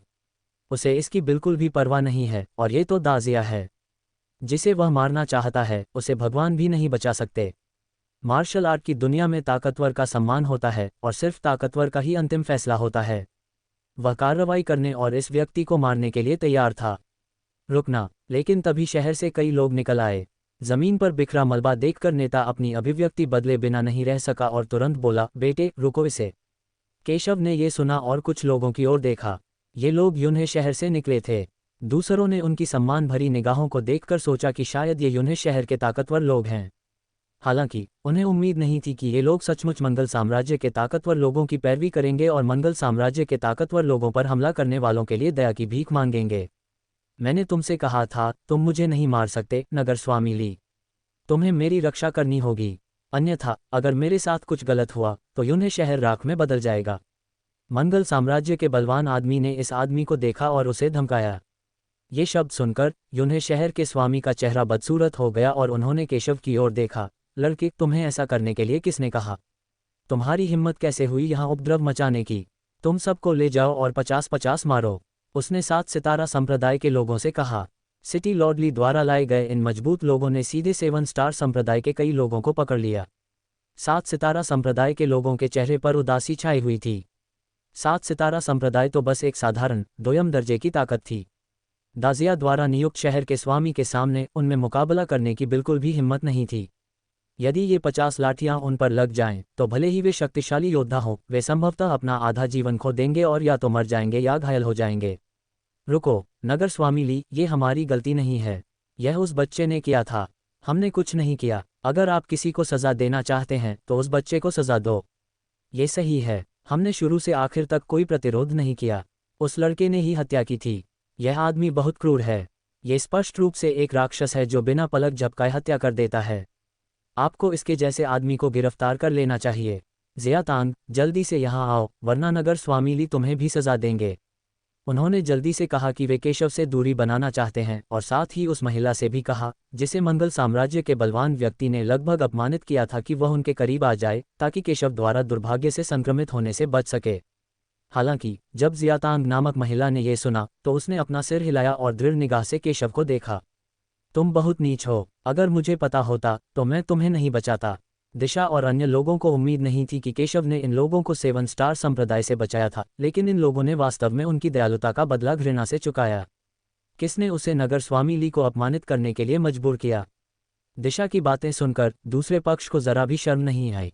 उसे इसकी बिल्कुल भी परवाह नहीं है, और ये तो दाजिया है। जिसे वह मारना चाहता है, उसे भगवान भी नहीं बचा सकते। मार्शल आर्ट की दुनिया में ताकतवर का सम्मान होता है, और सिर्फ ताकतवर का ही अंतिम फैसला होता है। वह कार्रवाई करने और इस व्यक्ति को मारने के लिए तैयार था। रुकना! लेकिन तभी शहर से कई लोग निकल आए। जमीन पर बिखरा मलबा देखकर नेता अपनी अभिव्यक्ति बदले बिना नहीं रह सका और तुरंत बोला, बेटे रुको इसे। केशव ने ये सुना और कुछ लोगों की ओर देखा। ये लोग यून्हे शहर से निकले थे। दूसरों ने उनकी सम्मान भरी निगाहों को देखकर सोचा कि शायद ये यून्हे शहर के ताकतवर लोग हैं। हालांकि उन्हें उम्मीद नहीं थी कि ये लोग सचमुच मंगल साम्राज्य के ताकतवर लोगों की पैरवी करेंगे और मंगल साम्राज्य के ताकतवर लोगों पर हमला करने वालों के लिए दया की भीख मांगेंगे। मैंने तुमसे कहा था, तुम मुझे नहीं मार सकते, नगर स्वामी ली। तुम्हें मेरी रक्षा करनी होगी, अन्यथा अगर मेरे साथ कुछ गलत हुआ तो यून्हे शहर राख में बदल जाएगा। मंगल साम्राज्य के बलवान आदमी ने इस आदमी को देखा और उसे धमकाया। ये शब्द सुनकर यून्हे शहर के स्वामी का चेहरा बदसूरत हो गया और उन्होंने केशव की ओर देखा। लड़के, तुम्हें ऐसा करने के लिए किसने कहा? तुम्हारी हिम्मत कैसे हुई यहाँ उपद्रव मचाने की? तुम सबको ले जाओ और 50-50 मारो। उसने 7 सितारा संप्रदाय के लोगों से कहा। सिटी लॉर्डली द्वारा लाए गए इन मजबूत लोगों ने सीधे 7 स्टार संप्रदाय के कई लोगों को पकड़ लिया। 7 सितारा संप्रदाय के लोगों के चेहरे पर उदासी छाई हुई थी। 7 सितारा संप्रदाय तो बस एक साधारण दोयम दर्जे की ताकत थी। दाजिया द्वारा नियुक्त शहर के स्वामी के सामने उनमें मुकाबला करने की बिल्कुल भी हिम्मत नहीं थी। यदि ये 50 लाठियां उन पर लग जाएं, तो भले ही वे शक्तिशाली योद्धा हों, वे संभवतः अपना आधा जीवन खो देंगे और या तो मर जाएंगे या घायल हो जाएंगे। रुको, नगर स्वामी ली, ये हमारी गलती नहीं है। यह उस बच्चे ने किया था। हमने कुछ नहीं किया। अगर आप किसी को सजा देना चाहते हैं तो उस बच्चे को सजा दो। ये सही है। हमने शुरू से आखिर तक कोई प्रतिरोध नहीं किया। उस लड़के ने ही हत्या की थी। यह आदमी बहुत क्रूर है। ये स्पष्ट रूप से एक राक्षस है जो बिना पलक झपकाए हत्या कर देता है। आपको इसके जैसे आदमी को गिरफ्तार कर लेना चाहिए। ज़ियातांग, जल्दी से यहाँ आओ, वरना नगर स्वामी ली तुम्हें भी सजा देंगे। उन्होंने जल्दी से कहा कि वे केशव से दूरी बनाना चाहते हैं और साथ ही उस महिला से भी कहा जिसे मंगल साम्राज्य के बलवान व्यक्ति ने लगभग अपमानित किया था कि वह उनके करीब आ जाए ताकि केशव द्वारा दुर्भाग्य से संक्रमित होने से बच सके। हालांकि जब जियातांग नामक महिला ने यह सुना तो उसने अपना सिर हिलाया और दृढ़ निगाह से केशव को देखा। तुम बहुत नीच हो, अगर मुझे पता होता तो मैं तुम्हें नहीं बचाता। दिशा और अन्य लोगों को उम्मीद नहीं थी कि केशव ने इन लोगों को 7 स्टार संप्रदाय से बचाया था, लेकिन इन लोगों ने वास्तव में उनकी दयालुता का बदला घृणा से चुकाया। किसने उसे नगर स्वामी ली को अपमानित करने के लिए मजबूर किया? दिशा की बातें सुनकर दूसरे पक्ष को जरा भी शर्म नहीं आई।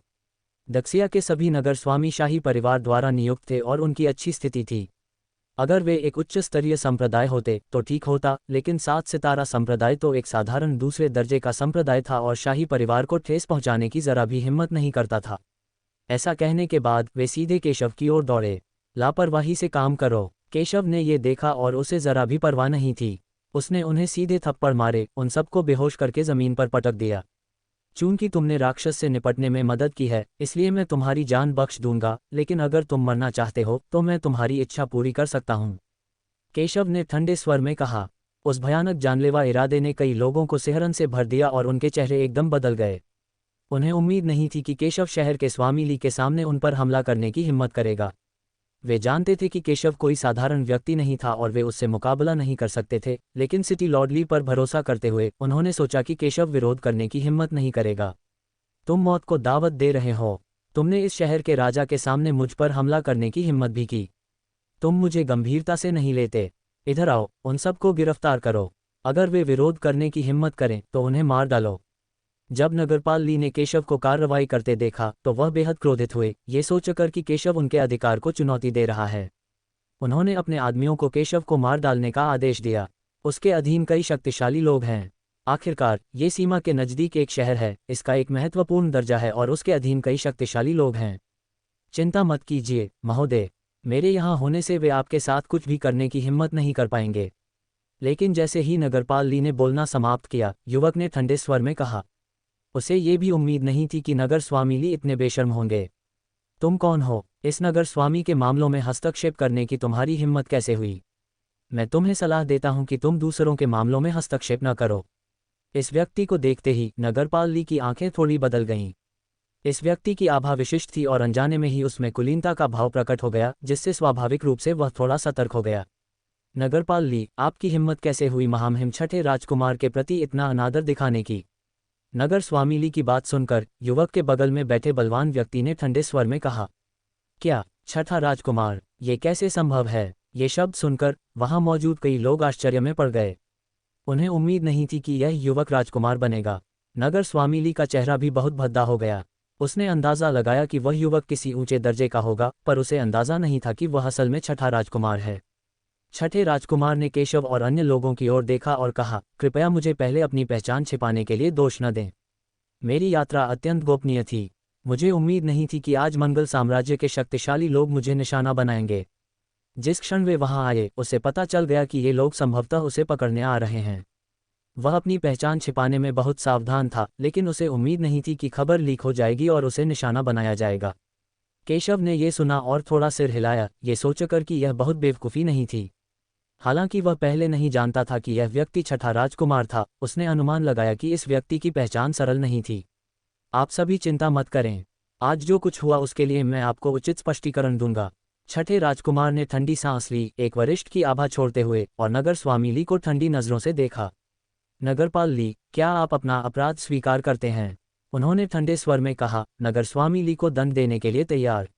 दक्षिया के सभी नगर स्वामी शाही परिवार द्वारा नियुक्त थे और उनकी अच्छी स्थिति थी। अगर वे एक उच्च स्तरीय संप्रदाय होते तो ठीक होता, लेकिन 7 सितारा संप्रदाय तो एक साधारण दूसरे दर्जे का संप्रदाय था और शाही परिवार को ठेस पहुंचाने की जरा भी हिम्मत नहीं करता था। ऐसा कहने के बाद वे सीधे केशव की ओर दौड़े। लापरवाही से काम करो। केशव ने ये देखा और उसे जरा भी परवाह नहीं थी। उसने उन्हें सीधे थप्पड़ मारे, उन सबको बेहोश करके जमीन पर पटक दिया। चूंकि तुमने राक्षस से निपटने में मदद की है, इसलिए मैं तुम्हारी जान बख्श दूंगा, लेकिन अगर तुम मरना चाहते हो तो मैं तुम्हारी इच्छा पूरी कर सकता हूं। केशव ने ठंडे स्वर में कहा। उस भयानक जानलेवा इरादे ने कई लोगों को सिहरन से भर दिया और उनके चेहरे एकदम बदल गए। उन्हें उम्मीद नहीं थी कि केशव शहर के स्वामी ली के सामने उन पर हमला करने की हिम्मत करेगा। वे जानते थे कि केशव कोई साधारण व्यक्ति नहीं था और वे उससे मुकाबला नहीं कर सकते थे, लेकिन सिटी लॉर्ड ली पर भरोसा करते हुए उन्होंने सोचा कि केशव विरोध करने की हिम्मत नहीं करेगा। तुम मौत को दावत दे रहे हो। तुमने इस शहर के राजा के सामने मुझ पर हमला करने की हिम्मत भी की। तुम मुझे गंभीरता से नहीं लेते। इधर आओ, उन सबको गिरफ्तार करो। अगर वे विरोध करने की हिम्मत करें तो उन्हें मार डालो। जब नगरपाल ली ने केशव को कार्रवाई करते देखा तो वह बेहद क्रोधित हुए, ये सोचकर कि केशव उनके अधिकार को चुनौती दे रहा है। उन्होंने अपने आदमियों को केशव को मार डालने का आदेश दिया। उसके अधीन कई शक्तिशाली लोग हैं। आखिरकार ये सीमा के नज़दीक एक शहर है, इसका एक महत्वपूर्ण दर्जा है और उसके अधीन कई शक्तिशाली लोग हैं। चिंता मत कीजिए महोदय, मेरे यहाँ होने से वे आपके साथ कुछ भी करने की हिम्मत नहीं कर पाएंगे। लेकिन जैसे ही नगरपाल ली ने बोलना समाप्त किया, युवक ने ठंडे स्वर में कहा। उसे ये भी उम्मीद नहीं थी कि नगर स्वामी ली इतने बेशर्म होंगे। तुम कौन हो? इस नगर स्वामी के मामलों में हस्तक्षेप करने की तुम्हारी हिम्मत कैसे हुई? मैं तुम्हें सलाह देता हूं कि तुम दूसरों के मामलों में हस्तक्षेप न करो। इस व्यक्ति को देखते ही नगरपाल ली की आंखें थोड़ी बदल गईं। इस व्यक्ति की आभा विशिष्ट थी और अनजाने में ही उसमें कुलीनता का भाव प्रकट हो गया, जिससे स्वाभाविक रूप से वह थोड़ा सतर्क हो गया। नगरपाल ली, आपकी हिम्मत कैसे हुई महामहिम छठे राजकुमार के प्रति इतना अनादर दिखाने की? नगर स्वामी ली की बात सुनकर युवक के बगल में बैठे बलवान व्यक्ति ने ठंडे स्वर में कहा। क्या छठा राजकुमार? ये कैसे संभव है? ये शब्द सुनकर वहां मौजूद कई लोग आश्चर्य में पड़ गए। उन्हें उम्मीद नहीं थी कि यह युवक राजकुमार बनेगा। नगर स्वामी ली का चेहरा भी बहुत भद्दा हो गया। उसने अंदाजा लगाया कि वह युवक किसी ऊंचे दर्जे का होगा, पर उसे अंदाजा नहीं था कि वह असल में छठा राजकुमार है। छठे राजकुमार ने केशव और अन्य लोगों की ओर देखा और कहा, कृपया मुझे पहले अपनी पहचान छिपाने के लिए दोष न दें। मेरी यात्रा अत्यंत गोपनीय थी। मुझे उम्मीद नहीं थी कि आज मंगल साम्राज्य के शक्तिशाली लोग मुझे निशाना बनाएंगे। जिस क्षण वे वहां आए, उसे पता चल गया कि ये लोग संभवतः उसे पकड़ने आ रहे हैं। वह अपनी पहचान छिपाने में बहुत सावधान था, लेकिन उसे उम्मीद नहीं थी कि खबर लीक हो जाएगी और उसे निशाना बनाया जाएगा। केशव ने यह सुना और थोड़ा सिर हिलाया, ये सोचकर कि यह बहुत बेवकूफ़ी नहीं थी। हालांकि वह पहले नहीं जानता था कि यह व्यक्ति छठा राजकुमार था, उसने अनुमान लगाया कि इस व्यक्ति की पहचान सरल नहीं थी। आप सभी चिंता मत करें। आज जो कुछ हुआ उसके लिए मैं आपको उचित स्पष्टीकरण दूंगा। छठे राजकुमार ने ठंडी सांस ली, एक वरिष्ठ की आभा छोड़ते हुए, और नगर स्वामी ली को ठंडी नजरों से देखा। नगरपाल ली, क्या आप अपना अपराध स्वीकार करते हैं? उन्होंने ठंडे स्वर में कहा। नगर स्वामी ली को दंड देने के लिए तैयार।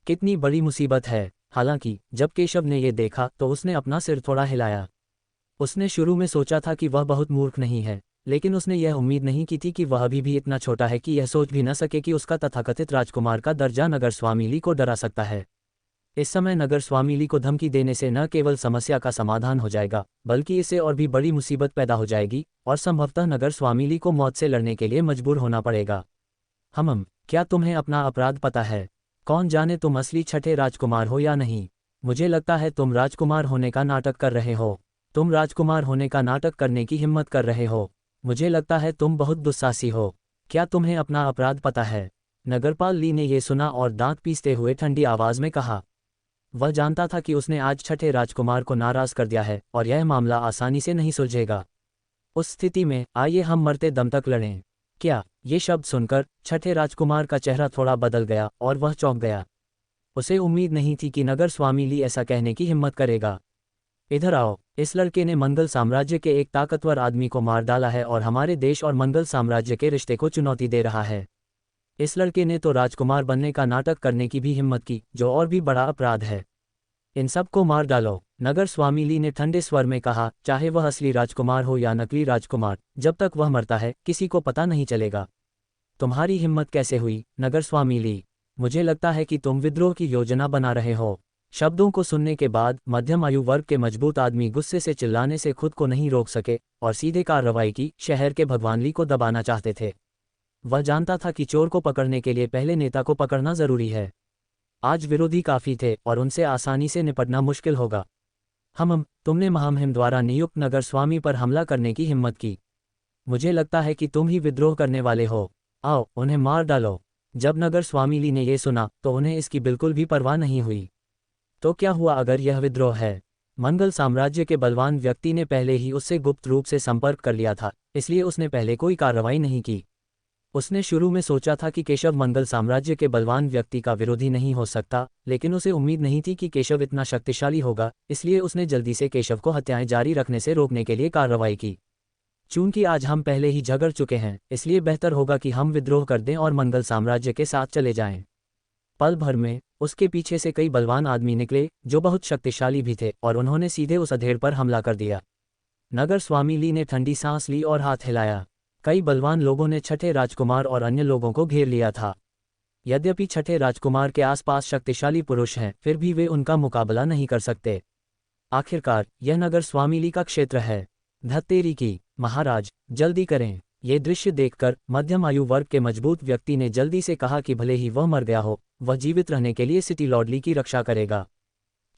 कितनी बड़ी मुसीबत है। हालांकि जब केशव ने यह देखा तो उसने अपना सिर थोड़ा हिलाया। उसने शुरू में सोचा था कि वह बहुत मूर्ख नहीं है, लेकिन उसने यह उम्मीद नहीं की थी कि वह अभी भी इतना छोटा है कि यह सोच भी न सके कि उसका तथाकथित राजकुमार का दर्जा नगर स्वामी ली को डरा सकता है। इस समय नगर स्वामी ली को धमकी देने से न केवल समस्या का समाधान हो जाएगा, बल्कि इससे और भी बड़ी मुसीबत पैदा हो जाएगी और संभवतः नगर स्वामी ली को मौत से लड़ने के लिए मजबूर होना पड़ेगा। क्या तुम्हें अपना अपराध पता है? कौन जाने तुम असली छठे राजकुमार हो या नहीं। मुझे लगता है तुम राजकुमार होने का नाटक कर रहे हो। तुम राजकुमार होने का नाटक करने की हिम्मत कर रहे हो। मुझे लगता है तुम बहुत दुस्साहसी हो। क्या तुम्हें अपना अपराध पता है? नगरपाल ली ने यह सुना और दांत पीसते हुए ठंडी आवाज में कहा। वह जानता था कि उसने आज छठे राजकुमार को नाराज कर दिया है और यह मामला आसानी से नहीं सुलझेगा। उस स्थिति में आइए हम मरते दम तक लड़ें। क्या? ये शब्द सुनकर छठे राजकुमार का चेहरा थोड़ा बदल गया और वह चौंक गया। उसे उम्मीद नहीं थी कि नगर स्वामी ली ऐसा कहने की हिम्मत करेगा। इधर आओ, इस लड़के ने मंगल साम्राज्य के एक ताकतवर आदमी को मार डाला है और हमारे देश और मंगल साम्राज्य के रिश्ते को चुनौती दे रहा है। इस लड़के ने तो राजकुमार बनने का नाटक करने की भी हिम्मत की, जो और भी बड़ा अपराध है। इन सब को मार डालो, नगर स्वामी ली ने ठंडे स्वर में कहा, चाहे वह असली राजकुमार हो या नकली राजकुमार, जब तक वह मरता है किसी को पता नहीं चलेगा। तुम्हारी हिम्मत कैसे हुई, नगर स्वामी ली? मुझे लगता है कि तुम विद्रोह की योजना बना रहे हो। शब्दों को सुनने के बाद मध्यम आयु वर्ग के मजबूत आदमी गुस्से से चिल्लाने से खुद को नहीं रोक सके और सीधे कार्रवाई की। शहर के भगवान ली को दबाना चाहते थे। वह जानता था कि चोर को पकड़ने के लिए पहले नेता को पकड़ना जरूरी है। आज विरोधी काफी थे और उनसे आसानी से निपटना मुश्किल होगा। तुमने महामहिम द्वारा नियुक्त नगर स्वामी पर हमला करने की हिम्मत की। मुझे लगता है कि तुम ही विद्रोह करने वाले हो। आओ, उन्हें मार डालो। जब नगर स्वामी ली ने यह सुना तो उन्हें इसकी बिल्कुल भी परवाह नहीं हुई। तो क्या हुआ अगर यह विद्रोह है? मंगल साम्राज्य के बलवान व्यक्ति ने पहले ही उससे गुप्त रूप से संपर्क कर लिया था, इसलिए उसने पहले कोई कार्रवाई नहीं की। उसने शुरू में सोचा था कि केशव मंगल साम्राज्य के बलवान व्यक्ति का विरोधी नहीं हो सकता, लेकिन उसे उम्मीद नहीं थी कि केशव इतना शक्तिशाली होगा, इसलिए उसने जल्दी से केशव को हत्याएं जारी रखने से रोकने के लिए कार्रवाई की। चूंकि आज हम पहले ही झगड़ चुके हैं, इसलिए बेहतर होगा कि हम विद्रोह कर दें और मंगल साम्राज्य के साथ चले जाएं। पल भर में उसके पीछे से कई बलवान आदमी निकले, जो बहुत शक्तिशाली भी थे, और उन्होंने सीधे उस अधेड़ पर हमला कर दिया। नगर स्वामी ली ने ठंडी सांस ली और हाथ हिलाया। कई बलवान लोगों ने छठे राजकुमार और अन्य लोगों को घेर लिया था। यद्यपि छठे राजकुमार के आसपास शक्तिशाली पुरुष हैं, फिर भी वे उनका मुकाबला नहीं कर सकते। आखिरकार यह नगर स्वामी ली का क्षेत्र है। धत्तेरी की, महाराज, जल्दी करें। ये दृश्य देखकर मध्यम आयु वर्ग के मजबूत व्यक्ति ने जल्दी से कहा कि भले ही वह मर गया हो, वह जीवित रहने के लिए सिटी लॉर्डली की रक्षा करेगा।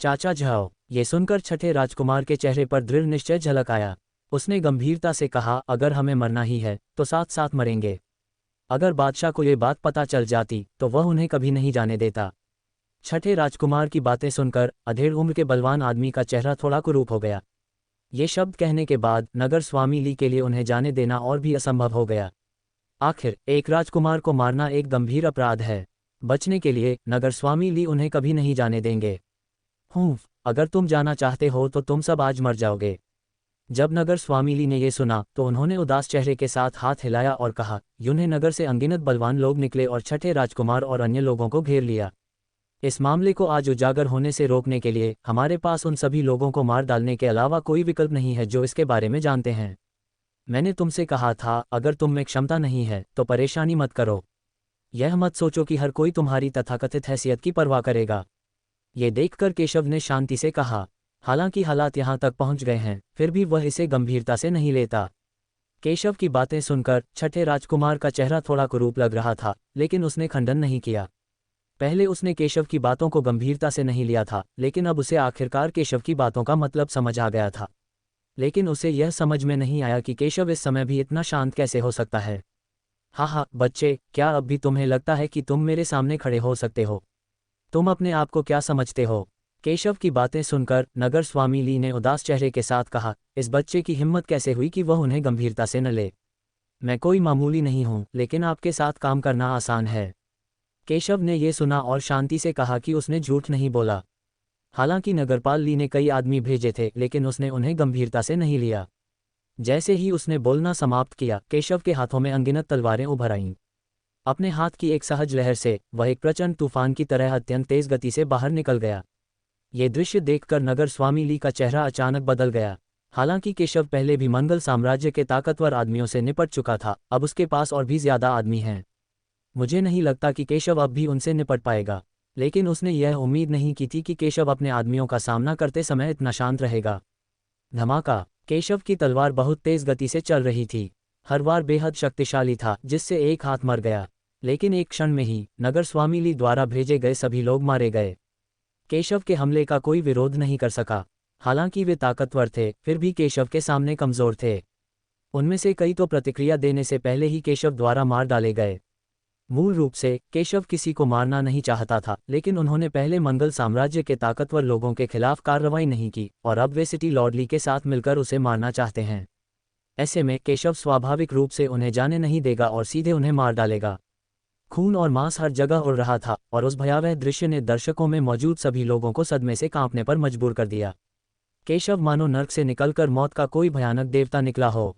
चाचा जाओ। ये सुनकर छठे राजकुमार के चेहरे पर दृढ़ निश्चय झलक आया। उसने गंभीरता से कहा, अगर हमें मरना ही है तो साथ साथ मरेंगे। अगर बादशाह को ये बात पता चल जाती तो वह उन्हें कभी नहीं जाने देता। छठे राजकुमार की बातें सुनकर अधेड़ उम्र के बलवान आदमी का चेहरा थोड़ा कुरूप हो गया। ये शब्द कहने के बाद नगर स्वामी ली के लिए उन्हें जाने देना और भी असंभव हो गया। आखिर एक राजकुमार को मारना एक गंभीर अपराध है। बचने के लिए नगर स्वामी ली उन्हें कभी नहीं जाने देंगे। अगर तुम जाना चाहते हो तो तुम सब आज मर जाओगे। जब नगर स्वामी ली ने यह सुना तो उन्होंने उदास चेहरे के साथ हाथ हिलाया और कहा, यून्हें नगर से अनगिनत बलवान लोग निकले और छठे राजकुमार और अन्य लोगों को घेर लिया। इस मामले को आज उजागर होने से रोकने के लिए हमारे पास उन सभी लोगों को मार डालने के अलावा कोई विकल्प नहीं है जो इसके बारे में जानते हैं। मैंने तुमसे कहा था, अगर तुम में क्षमता नहीं है तो परेशानी मत करो। यह मत सोचो कि हर कोई तुम्हारी तथाकथित हैसियत की परवाह करेगा। ये देखकर केशव ने शांति से कहा। हालांकि हालात यहाँ तक पहुँच गए हैं, फिर भी वह इसे गंभीरता से नहीं लेता। केशव की बातें सुनकर छठे राजकुमार का चेहरा थोड़ा कुरूप लग रहा था, लेकिन उसने खंडन नहीं किया। पहले उसने केशव की बातों को गंभीरता से नहीं लिया था, लेकिन अब उसे आखिरकार केशव की बातों का मतलब समझ आ गया था। लेकिन उसे यह समझ में नहीं आया कि केशव इस समय भी इतना शांत कैसे हो सकता है। हाँ, बच्चे, क्या अब भी तुम्हें लगता है कि तुम मेरे सामने खड़े हो सकते हो? तुम अपने आप को क्या समझते हो? केशव की बातें सुनकर नगर स्वामी ली ने उदास चेहरे के साथ कहा, इस बच्चे की हिम्मत कैसे हुई कि वह उन्हें गंभीरता से न ले? मैं कोई मामूली नहीं हूँ, लेकिन आपके साथ काम करना आसान है। केशव ने यह सुना और शांति से कहा कि उसने झूठ नहीं बोला। हालांकि नगरपाल ली ने कई आदमी भेजे थे, लेकिन उसने उन्हें गंभीरता से नहीं लिया। जैसे ही उसने बोलना समाप्त किया, केशव के हाथों में अनगिनत तलवारें उभर आईं। अपने हाथ की एक सहज लहर से वह एक प्रचंड तूफान की तरह अत्यंत तेज गति से बाहर निकल गया। ये दृश्य देखकर नगर स्वामी ली का चेहरा अचानक बदल गया। हालांकि केशव पहले भी मंगल साम्राज्य के ताकतवर आदमियों से निपट चुका था, अब उसके पास और भी ज्यादा आदमी हैं। मुझे नहीं लगता कि केशव अब भी उनसे निपट पाएगा, लेकिन उसने यह उम्मीद नहीं की थी कि केशव अपने आदमियों का सामना करते समय इतना शांत रहेगा। धमाका! केशव की तलवार बहुत तेज गति से चल रही थी। हर वार बेहद शक्तिशाली था, जिससे एक हाथ मर गया। लेकिन एक क्षण में ही नगर स्वामी ली द्वारा भेजे गए सभी लोग मारे गए। केशव के हमले का कोई विरोध नहीं कर सका। हालांकि वे ताकतवर थे, फिर भी केशव के सामने कमजोर थे। उनमें से कई तो प्रतिक्रिया देने से पहले ही केशव द्वारा मार डाले गए। मूल रूप से केशव किसी को मारना नहीं चाहता था, लेकिन उन्होंने पहले मंगल साम्राज्य के ताकतवर लोगों के खिलाफ कार्रवाई नहीं की और अब वे सिटी लॉर्डली के साथ मिलकर उसे मारना चाहते हैं। ऐसे में केशव स्वाभाविक रूप से उन्हें जाने नहीं देगा और सीधे उन्हें मार डालेगा। खून और मांस हर जगह उड़ रहा था और उस भयावह दृश्य ने दर्शकों में मौजूद सभी लोगों को सदमे से कांपने पर मजबूर कर दिया। केशव मानो नर्क से निकलकर मौत का कोई भयानक देवता निकला हो।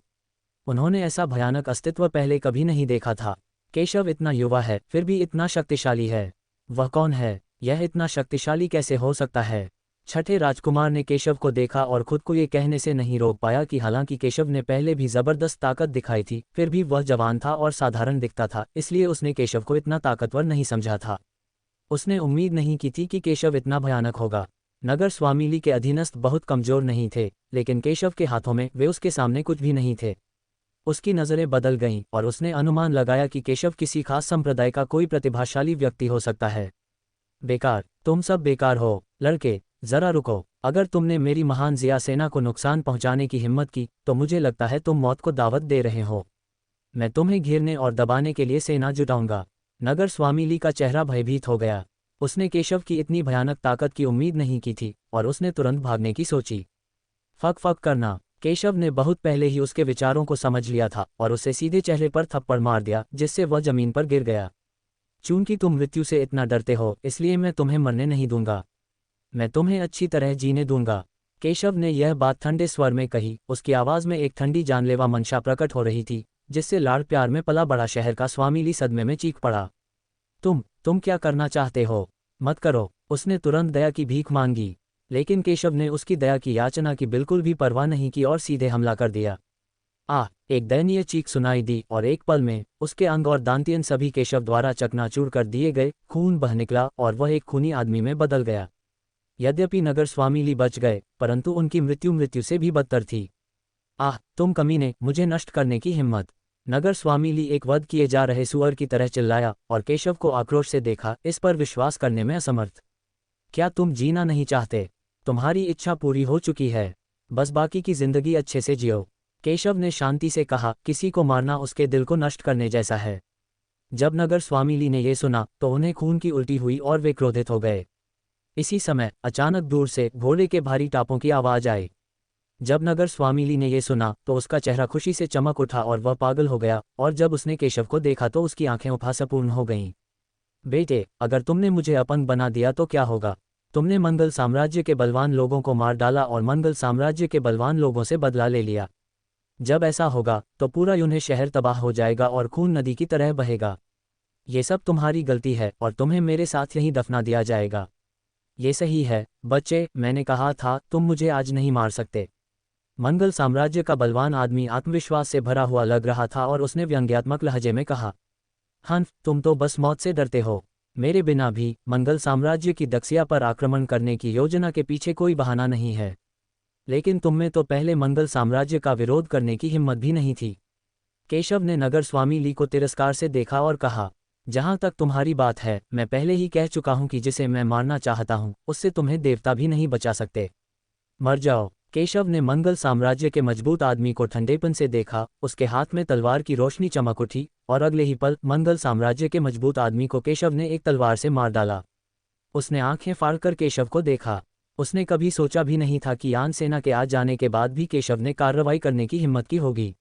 उन्होंने ऐसा भयानक अस्तित्व पहले कभी नहीं देखा था। केशव इतना युवा है, फिर भी इतना शक्तिशाली है। वह कौन है? यह इतना शक्तिशाली कैसे हो सकता है? छठे राजकुमार ने केशव को देखा और खुद को ये कहने से नहीं रोक पाया कि हालांकि केशव ने पहले भी जबरदस्त ताकत दिखाई थी, फिर भी वह जवान था और साधारण दिखता था, इसलिए उसने केशव को इतना ताकतवर नहीं समझा था। उसने उम्मीद नहीं की थी कि केशव इतना भयानक होगा। नगर स्वामिली के अधीनस्थ बहुत कमजोर नहीं थे, लेकिन केशव के हाथों में वे उसके सामने कुछ भी नहीं थे। उसकी नज़रें बदल गईं और उसने अनुमान लगाया कि केशव किसी खास संप्रदाय का कोई प्रतिभाशाली व्यक्ति हो सकता है। बेकार, तुम सब बेकार हो। लड़के, जरा रुको। अगर तुमने मेरी महान जिया सेना को नुकसान पहुंचाने की हिम्मत की, तो मुझे लगता है तुम मौत को दावत दे रहे हो। मैं तुम्हें घेरने और दबाने के लिए सेना जुटाऊंगा। नगर स्वामिली का चेहरा भयभीत हो गया। उसने केशव की इतनी भयानक ताकत की उम्मीद नहीं की थी और उसने तुरंत भागने की सोची। फक फक करना। केशव ने बहुत पहले ही उसके विचारों को समझ लिया था और उसे सीधे चेहरे पर थप्पड़ मार दिया, जिससे वह जमीन पर गिर गया। चूंकि तुम मृत्यु से इतना डरते हो, इसलिए मैं तुम्हें मरने नहीं दूंगा। मैं तुम्हें अच्छी तरह जीने दूंगा। केशव ने यह बात ठंडे स्वर में कही। उसकी आवाज़ में एक ठंडी जानलेवा मंशा प्रकट हो रही थी, जिससे लाड़ प्यार में पला बड़ा शहर का स्वामिली सदमे में चीख पड़ा। तुम क्या करना चाहते हो? मत करो। उसने तुरंत दया की भीख मांगी, लेकिन केशव ने उसकी दया की याचना की बिल्कुल भी परवाह नहीं की और सीधे हमला कर दिया। एक दयनीय चीख सुनाई दी और एक पल में उसके अंग और दांतियन सभी केशव द्वारा चकनाचूर कर दिए गए। खून बह निकला और वह एक खूनी आदमी में बदल गया। यद्यपि नगर स्वामिली बच गए, परंतु उनकी मृत्यु से भी बदतर थी। तुम कमीने, मुझे नष्ट करने की हिम्मत! नगर स्वामिली एक वध किए जा रहे सुअर की तरह चिल्लाया और केशव को आक्रोश से देखा, इस पर विश्वास करने में असमर्थ। क्या तुम जीना नहीं चाहते? तुम्हारी इच्छा पूरी हो चुकी है, बस बाकी की जिंदगी अच्छे से जियो। केशव ने शांति से कहा, किसी को मारना उसके दिल को नष्ट करने जैसा है। जब नगर स्वामिली ने यह सुना तो उन्हें खून की उल्टी हुई और वे क्रोधित हो गए। इसी समय अचानक दूर से घोड़े के भारी टापों की आवाज आई। जब नगर स्वामिली ने यह सुना तो उसका चेहरा खुशी से चमक उठा और वह पागल हो गया, और जब उसने केशव को देखा तो उसकी आंखें उपासपूर्ण हो गईं। बेटे, अगर तुमने मुझे अपंग बना दिया तो क्या होगा? तुमने मंगल साम्राज्य के बलवान लोगों को मार डाला और मंगल साम्राज्य के बलवान लोगों से बदला ले लिया। जब ऐसा होगा तो पूरा यून्हे शहर तबाह हो जाएगा और खून नदी की तरह बहेगा। ये सब तुम्हारी गलती है और तुम्हें मेरे साथ यहीं दफना दिया जाएगा। ये सही है बच्चे, मैंने कहा था तुम मुझे आज नहीं मार सकते। मंगल साम्राज्य का बलवान आदमी आत्मविश्वास से भरा हुआ लग रहा था और उसने व्यंग्यात्मक लहजे में कहा, हंफ, तुम तो बस मौत से डरते हो। मेरे बिना भी मंगल साम्राज्य की दक्षिया पर आक्रमण करने की योजना के पीछे कोई बहाना नहीं है। लेकिन तुममें तो पहले मंगल साम्राज्य का विरोध करने की हिम्मत भी नहीं थी। केशव ने नगर स्वामिली को तिरस्कार से देखा और कहा, जहां तक तुम्हारी बात है, मैं पहले ही कह चुका हूं कि जिसे मैं मारना चाहता हूं उससे तुम्हें देवता भी नहीं बचा सकते। मर जाओ। केशव ने मंगल साम्राज्य के मजबूत आदमी को ठंडेपन से देखा, उसके हाथ में तलवार की रोशनी चमक उठी और अगले ही पल मंगल साम्राज्य के मजबूत आदमी को केशव ने एक तलवार से मार डाला। उसने आंखें फाड़कर केशव को देखा। उसने कभी सोचा भी नहीं था कि यान सेना के आ जाने के बाद भी केशव ने कार्रवाई करने की हिम्मत की होगी।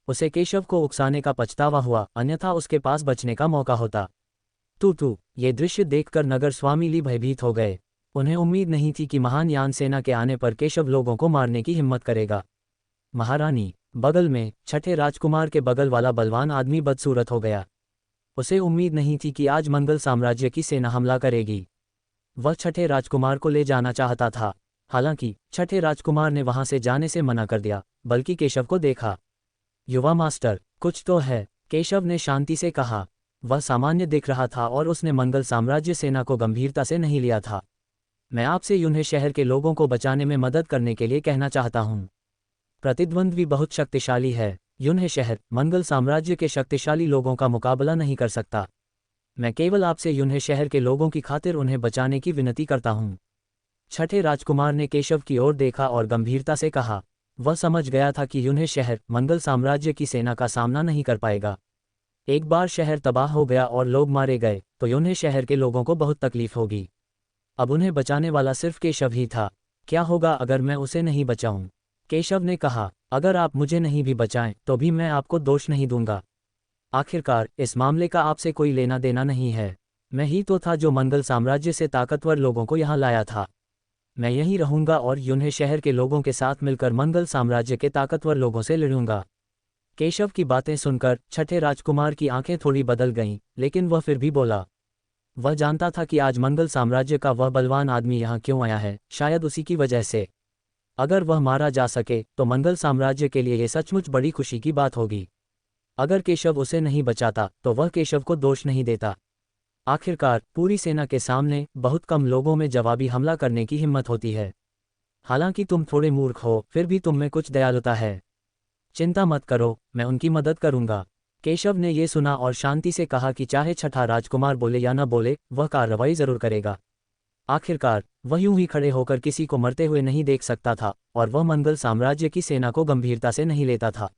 उसे केशव को उकसाने का पछतावा हुआ, अन्यथा उसके पास बचने का मौका होता। ये दृश्य देखकर नगर स्वामिली भयभीत हो गए। उन्हें उम्मीद नहीं थी कि महान यान सेना के आने पर केशव लोगों को मारने की हिम्मत करेगा। महारानी, बगल में छठे राजकुमार के बगल वाला बलवान आदमी बदसूरत हो गया। उसे उम्मीद नहीं थी कि आज मंगल साम्राज्य की सेना हमला करेगी। वह छठे राजकुमार को ले जाना चाहता था, हालांकि छठे राजकुमार ने वहां से जाने से मना कर दिया, बल्कि केशव को देखा। युवा मास्टर, कुछ तो है, केशव ने शांति से कहा। वह सामान्य दिख रहा था और उसने मंगल साम्राज्य सेना को गंभीरता से नहीं लिया था। मैं आपसे यून्हे शहर के लोगों को बचाने में मदद करने के लिए कहना चाहता हूँ। प्रतिद्वंद्वी बहुत शक्तिशाली है। यून्हे शहर मंगल साम्राज्य के शक्तिशाली लोगों का मुकाबला नहीं कर सकता। मैं केवल आपसे यून्हे शहर के लोगों की खातिर उन्हें बचाने की विनती करता हूँ। छठे राजकुमार ने केशव की ओर देखा और गंभीरता से कहा। वह समझ गया था कि यून्हे शहर मंगल साम्राज्य की सेना का सामना नहीं कर पाएगा। एक बार शहर तबाह हो गया और लोग मारे गए तो उन्हें शहर के लोगों को बहुत तकलीफ होगी। अब उन्हें बचाने वाला सिर्फ केशव ही था। क्या होगा अगर मैं उसे नहीं बचाऊं? केशव ने कहा, अगर आप मुझे नहीं भी बचाएं तो भी मैं आपको दोष नहीं दूंगा। आखिरकार इस मामले का आपसे कोई लेना देना नहीं है। मैं ही तो था जो मंगल साम्राज्य से ताकतवर लोगों को यहाँ लाया था। मैं यहीं रहूंगा और उन्हें शहर के लोगों के साथ मिलकर मंगल साम्राज्य के ताकतवर लोगों से लड़ूंगा। केशव की बातें सुनकर छठे राजकुमार की आंखें थोड़ी बदल गईं, लेकिन वह फिर भी बोला। वह जानता था कि आज मंगल साम्राज्य का वह बलवान आदमी यहाँ क्यों आया है, शायद उसी की वजह से। अगर वह मारा जा सके तो मंगल साम्राज्य के लिए ये सचमुच बड़ी खुशी की बात होगी। अगर केशव उसे नहीं बचाता तो वह केशव को दोष नहीं देता। आखिरकार पूरी सेना के सामने बहुत कम लोगों में जवाबी हमला करने की हिम्मत होती है। हालांकि तुम थोड़े मूर्ख हो, फिर भी तुम में कुछ दयालुता है। चिंता मत करो, मैं उनकी मदद करूंगा। केशव ने ये सुना और शांति से कहा कि चाहे छठा राजकुमार बोले या न बोले, वह कार्रवाई जरूर करेगा। आखिरकार वह यूं ही खड़े होकर किसी को मरते हुए नहीं देख सकता था और वह मंगल साम्राज्य की सेना को गंभीरता से नहीं लेता था।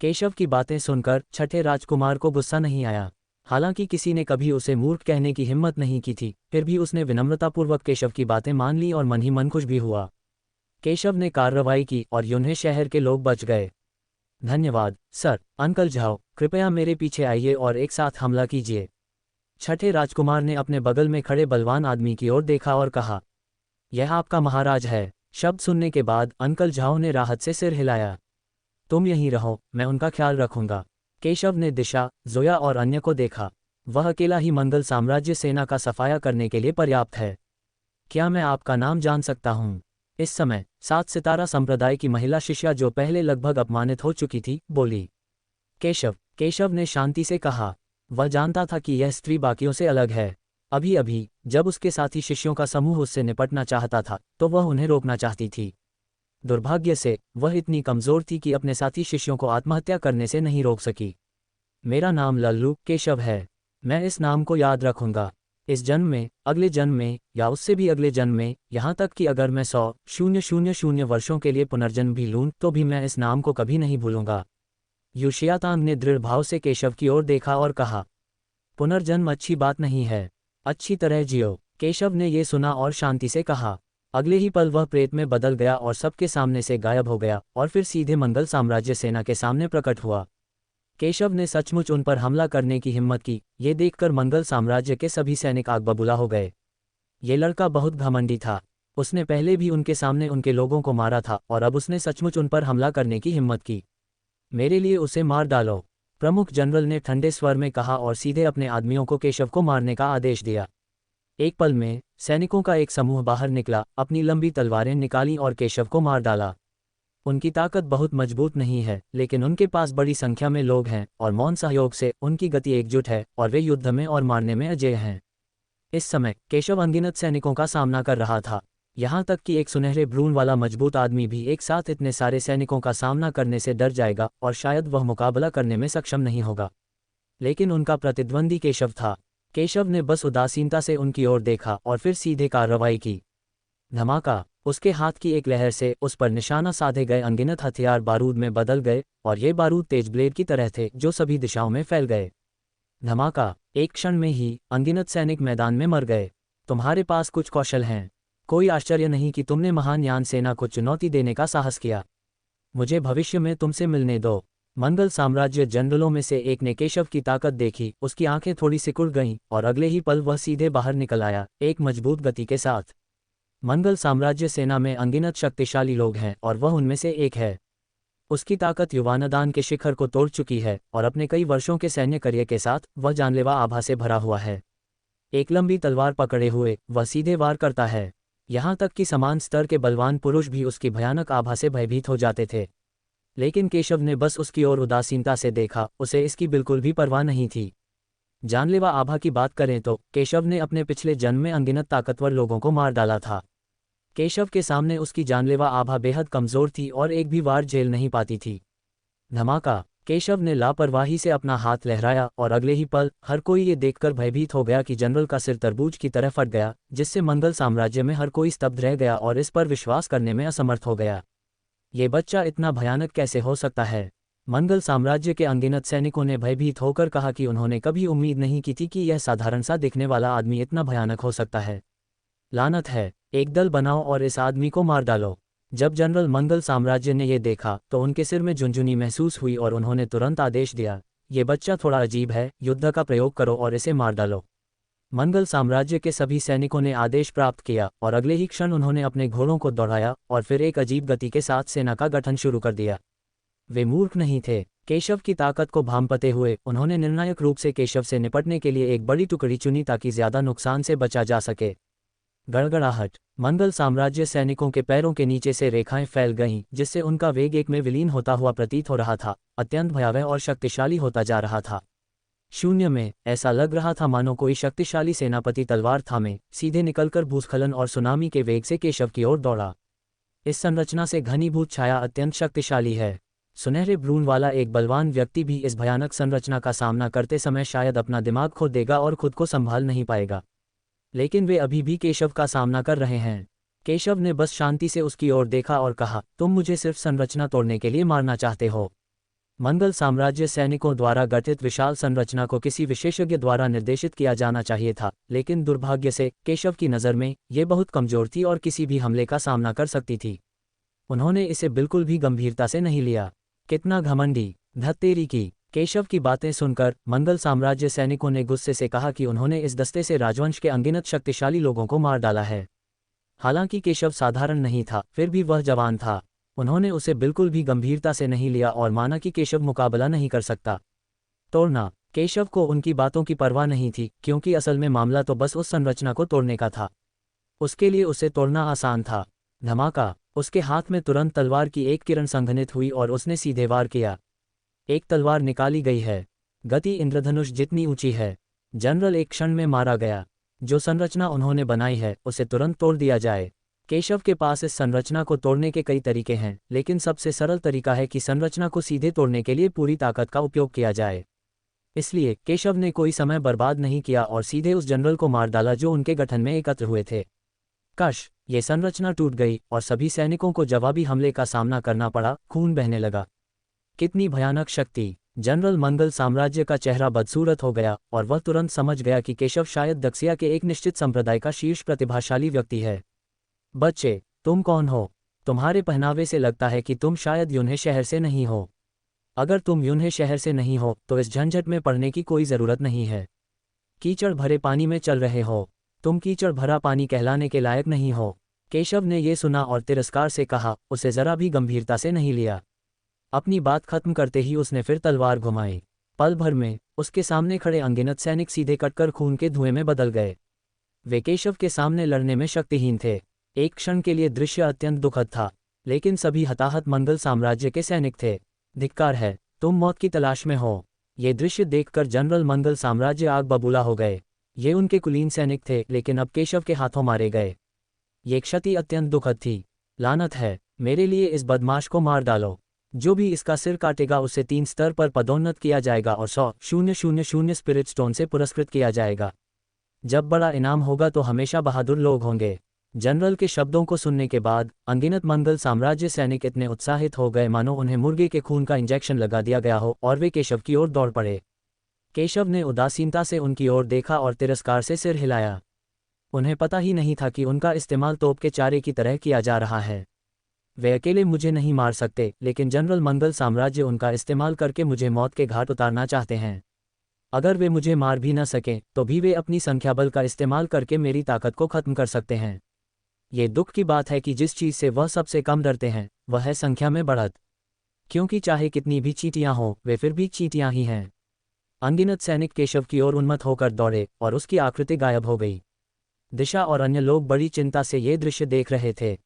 केशव की बातें सुनकर छठे राजकुमार को गुस्सा नहीं आया। हालांकि किसी ने कभी उसे मूर्ख कहने की हिम्मत नहीं की थी, फिर भी उसने विनम्रतापूर्वक केशव की बातें मान ली और मन ही मन खुश भी हुआ। केशव ने कार्रवाई की और उन्हें शहर के लोग बच गए। धन्यवाद सर। अंकल झाओ, कृपया मेरे पीछे आइए और एक साथ हमला कीजिए। छठे राजकुमार ने अपने बगल में खड़े बलवान आदमी की ओर देखा और कहा, यह आपका महाराज है। शब्द सुनने के बाद अंकल झाओ ने राहत से सिर हिलाया। तुम यहीं रहो, मैं उनका ख्याल रखूंगा। केशव ने दिशा, जोया और अन्य को देखा। वह अकेला ही मंगल साम्राज्य सेना का सफाया करने के लिए पर्याप्त है। क्या मैं आपका नाम जान सकता हूँ? इस समय 7 सितारा संप्रदाय की महिला शिष्या, जो पहले लगभग अपमानित हो चुकी थी, बोली। केशव ने शांति से कहा। वह जानता था कि यह स्त्री बाकियों से अलग है। अभी अभी जब उसके साथी शिष्यों का समूह उससे निपटना चाहता था तो वह उन्हें रोकना चाहती थी। दुर्भाग्य से वह इतनी कमजोर थी कि अपने साथी शिष्यों को आत्महत्या करने से नहीं रोक सकी। मेरा नाम लल्लू केशव है। मैं इस नाम को याद रखूंगा। इस जन्म में, अगले जन्म में या उससे भी अगले जन्म में, यहाँ तक कि अगर मैं 100,000 वर्षों के लिए पुनर्जन्म भी लूं तो भी मैं इस नाम को कभी नहीं भूलूंगा। युशियातांग ने दृढ़ भाव से केशव की ओर देखा और कहा, पुनर्जन्म अच्छी बात नहीं है, अच्छी तरह जियो। केशव ने ये सुना और शांति से कहा। अगले ही पल वह प्रेत में बदल गया और सबके सामने से गायब हो गया और फिर सीधे मंगल साम्राज्य सेना के सामने प्रकट हुआ। केशव ने सचमुच उन पर हमला करने की हिम्मत की। ये देखकर मंगल साम्राज्य के सभी सैनिक आग बबूला हो गए। ये लड़का बहुत घमंडी था। उसने पहले भी उनके सामने उनके लोगों को मारा था और अब उसने सचमुच उन पर हमला करने की हिम्मत की। मेरे लिए उसे मार डालो, प्रमुख जनरल ने ठंडे स्वर में कहा और सीधे अपने आदमियों को केशव को मारने का आदेश दिया। एक पल में सैनिकों का एक समूह बाहर निकला, अपनी लंबी तलवारें निकाली और केशव को मार डाला। उनकी ताकत बहुत मजबूत नहीं है, लेकिन उनके पास बड़ी संख्या में लोग हैं और मौन सहयोग से उनकी गति एकजुट है और वे युद्ध में और मारने में अजेय हैं। इस समय केशव अनगिनत सैनिकों का सामना कर रहा था। यहाँ तक कि एक सुनहरे भ्रूण वाला मजबूत आदमी भी एक साथ इतने सारे सैनिकों का सामना करने से डर जाएगा और शायद वह मुकाबला करने में सक्षम नहीं होगा। लेकिन उनका प्रतिद्वंदी केशव था। केशव ने बस उदासीनता से उनकी ओर देखा और फिर सीधे कार्रवाई की। धमाका! उसके हाथ की एक लहर से उस पर निशाना साधे गए अनगिनत हथियार बारूद में बदल गए और ये बारूद तेज ब्लेड की तरह थे जो सभी दिशाओं में फैल गए। धमाका! एक क्षण में ही अनगिनत सैनिक मैदान में मर गए। तुम्हारे पास कुछ कौशल हैं। कोई आश्चर्य नहीं कि तुमने महान यान सेना को चुनौती देने का साहस किया। मुझे भविष्य में तुमसे मिलने दो। मंगल साम्राज्य जनरलों में से एक ने केशव की ताकत देखी, उसकी आंखें थोड़ी सिकुड़ गईं और अगले ही पल वह सीधे बाहर निकल आया, एक मजबूत गति के साथ। मंगल साम्राज्य सेना में अनगिनत शक्तिशाली लोग हैं और वह उनमें से एक है। उसकी ताकत युवानदान के शिखर को तोड़ चुकी है और अपने कई वर्षों के सैन्य करियर के साथ वह जानलेवा आभा से भरा हुआ है। एक लंबी तलवार पकड़े हुए वह सीधे वार करता है। यहाँ तक कि समान स्तर के बलवान पुरुष भी उसकी भयानक आभा से भयभीत हो जाते थे। लेकिन केशव ने बस उसकी ओर उदासीनता से देखा, उसे इसकी बिल्कुल भी परवाह नहीं थी। जानलेवा आभा की बात करें तो केशव ने अपने पिछले जन्म में अनगिनत ताकतवर लोगों को मार डाला था। केशव के सामने उसकी जानलेवा आभा बेहद कमजोर थी और एक भी वार झेल नहीं पाती थी। धमाका! केशव ने लापरवाही से अपना हाथ लहराया और अगले ही पल हर कोई ये देखकर भयभीत हो गया कि जनरल का सिर तरबूज की तरह फट गया, जिससे मंगल साम्राज्य में हर कोई स्तब्ध रह गया और इस पर विश्वास करने में असमर्थ हो गया। ये बच्चा इतना भयानक कैसे हो सकता है? मंगल साम्राज्य के अनगिनत सैनिकों ने भयभीत होकर कहा कि उन्होंने कभी उम्मीद नहीं की थी कि यह साधारण सा दिखने वाला आदमी इतना भयानक हो सकता है। लानत है, एक दल बनाओ और इस आदमी को मार डालो। जब जनरल मंगल साम्राज्य ने यह देखा तो उनके सिर में झुनझुनी महसूस हुई और उन्होंने तुरंत आदेश दिया, ये बच्चा थोड़ा अजीब है, युद्ध का प्रयोग करो और इसे मार डालो। मंगल साम्राज्य के सभी सैनिकों ने आदेश प्राप्त किया और अगले ही क्षण उन्होंने अपने घोड़ों को दौड़ाया और फिर एक अजीब गति के साथ सेना का गठन शुरू कर दिया। वे मूर्ख नहीं थे। केशव की ताकत को भांपते हुए उन्होंने निर्णायक रूप से केशव से निपटने के लिए एक बड़ी टुकड़ी चुनी ताकि ज्यादा नुकसान से बचा जा सके। गड़गड़ाहट। मंगल साम्राज्य सैनिकों के पैरों के नीचे से रेखाएं फैल गईं, जिससे उनका वेग एक में विलीन होता हुआ प्रतीत हो रहा था, अत्यंत भयावह और शक्तिशाली होता जा रहा था। शून्य में ऐसा लग रहा था मानो कोई शक्तिशाली सेनापति तलवार थामे सीधे निकलकर भूस्खलन और सुनामी के वेग से केशव की ओर दौड़ा। इस संरचना से घनीभूत छाया अत्यंत शक्तिशाली है। सुनहरे भ्रूण वाला एक बलवान व्यक्ति भी इस भयानक संरचना का सामना करते समय शायद अपना दिमाग खो देगा और खुद को संभाल नहीं पाएगा। लेकिन वे अभी भी केशव का सामना कर रहे हैं। केशव ने बस शांति से उसकी ओर देखा और कहा, तुम मुझे सिर्फ संरचना तोड़ने के लिए मारना चाहते हो। मंगल साम्राज्य सैनिकों द्वारा गठित विशाल संरचना को किसी विशेषज्ञ द्वारा निर्देशित किया जाना चाहिए था, लेकिन दुर्भाग्य से केशव की नज़र में ये बहुत कमजोर थी और किसी भी हमले का सामना कर सकती थी। उन्होंने इसे बिल्कुल भी गंभीरता से नहीं लिया। कितना घमंडी, धत्तेरी की। केशव की बातें सुनकर मंगल साम्राज्य सैनिकों ने गुस्से से कहा कि उन्होंने इस दस्ते से राजवंश के अनगिनत शक्तिशाली लोगों को मार डाला है। हालांकि केशव साधारण नहीं था, फिर भी वह जवान था। उन्होंने उसे बिल्कुल भी गंभीरता से नहीं लिया और माना कि केशव मुकाबला नहीं कर सकता। तोड़ना। केशव को उनकी बातों की परवाह नहीं थी, क्योंकि असल में मामला तो बस उस संरचना को तोड़ने का था। उसके लिए उसे तोड़ना आसान था। धमाका। उसके हाथ में तुरंत तलवार की एक किरण संघनित हुई और उसने सीधे वार किया। एक तलवार निकाली गई है। गति इंद्रधनुष जितनी ऊंची है। जनरल एक क्षण में मारा गया। जो संरचना उन्होंने बनाई है उसे तुरंत तोड़ दिया जाए। केशव के पास इस संरचना को तोड़ने के कई तरीके हैं, लेकिन सबसे सरल तरीका है कि संरचना को सीधे तोड़ने के लिए पूरी ताकत का उपयोग किया जाए। इसलिए केशव ने कोई समय बर्बाद नहीं किया और सीधे उस जनरल को मार डाला जो उनके गठन में एकत्र हुए थे। कश, ये संरचना टूट गई और सभी सैनिकों को जवाबी हमले का सामना करना पड़ा। खून बहने लगा। कितनी भयानक शक्ति। जनरल मंगल साम्राज्य का चेहरा बदसूरत हो गया और वह तुरंत समझ गया कि केशव शायद दक्षिया के एक निश्चित संप्रदाय का शीर्ष प्रतिभाशाली व्यक्ति है। बच्चे, तुम कौन हो? तुम्हारे पहनावे से लगता है कि तुम शायद यून्हे शहर से नहीं हो। अगर तुम यून्हे शहर से नहीं हो तो इस झंझट में पड़ने की कोई ज़रूरत नहीं है। कीचड़ भरे पानी में चल रहे हो। तुम कीचड़ भरा पानी कहलाने के लायक नहीं हो। केशव ने यह सुना और तिरस्कार से कहा, उसे जरा भी गंभीरता से नहीं लिया। अपनी बात खत्म करते ही उसने फिर तलवार घुमाई। पल भर में उसके सामने खड़े अनगिनत सैनिक सीधे कटकर खून के धुएं में बदल गए। वे केशव के सामने लड़ने में शक्तिहीन थे। एक क्षण के लिए दृश्य अत्यंत दुखद था, लेकिन सभी हताहत मंगल साम्राज्य के सैनिक थे। धिक्कार है, तुम मौत की तलाश में हो। ये दृश्य देखकर जनरल मंगल साम्राज्य आग बबूला हो गए। ये उनके कुलीन सैनिक थे, लेकिन अब केशव के हाथों मारे गए। ये क्षति अत्यंत दुखद थी। लानत है, मेरे लिए इस बदमाश को मार डालो। जो भी इसका सिर काटेगा उसे 3 स्तर पर पदोन्नत किया जाएगा और 100,000 स्पिरिट स्टोन से पुरस्कृत किया जाएगा। जब बड़ा इनाम होगा तो हमेशा बहादुर लोग होंगे। जनरल के शब्दों को सुनने के बाद अनगिनत मंगल साम्राज्य सैनिक इतने उत्साहित हो गए मानो उन्हें मुर्गे के खून का इंजेक्शन लगा दिया गया हो और वे केशव की ओर दौड़ पड़े। केशव ने उदासीनता से उनकी ओर देखा और तिरस्कार से सिर हिलाया। उन्हें पता ही नहीं था कि उनका इस्तेमाल तोप के चारे की तरह किया जा रहा है। वे अकेले मुझे नहीं मार सकते, लेकिन जनरल मंगल साम्राज्य उनका इस्तेमाल करके मुझे मौत के घाट उतारना चाहते हैं। अगर वे मुझे मार भी न सकें तो भी वे अपनी संख्याबल का इस्तेमाल करके मेरी ताकत को खत्म कर सकते हैं। ये दुख की बात है कि जिस चीज़ से वह सबसे कम डरते हैं वह है संख्या में बढ़त। क्योंकि चाहे कितनी भी चींटियां हों, वे फिर भी चींटियां ही हैं। अनगिनत सैनिक केशव की ओर उन्मत्त होकर दौड़े और उसकी आकृति गायब हो गई। दिशा और अन्य लोग बड़ी चिंता से ये दृश्य देख रहे थे।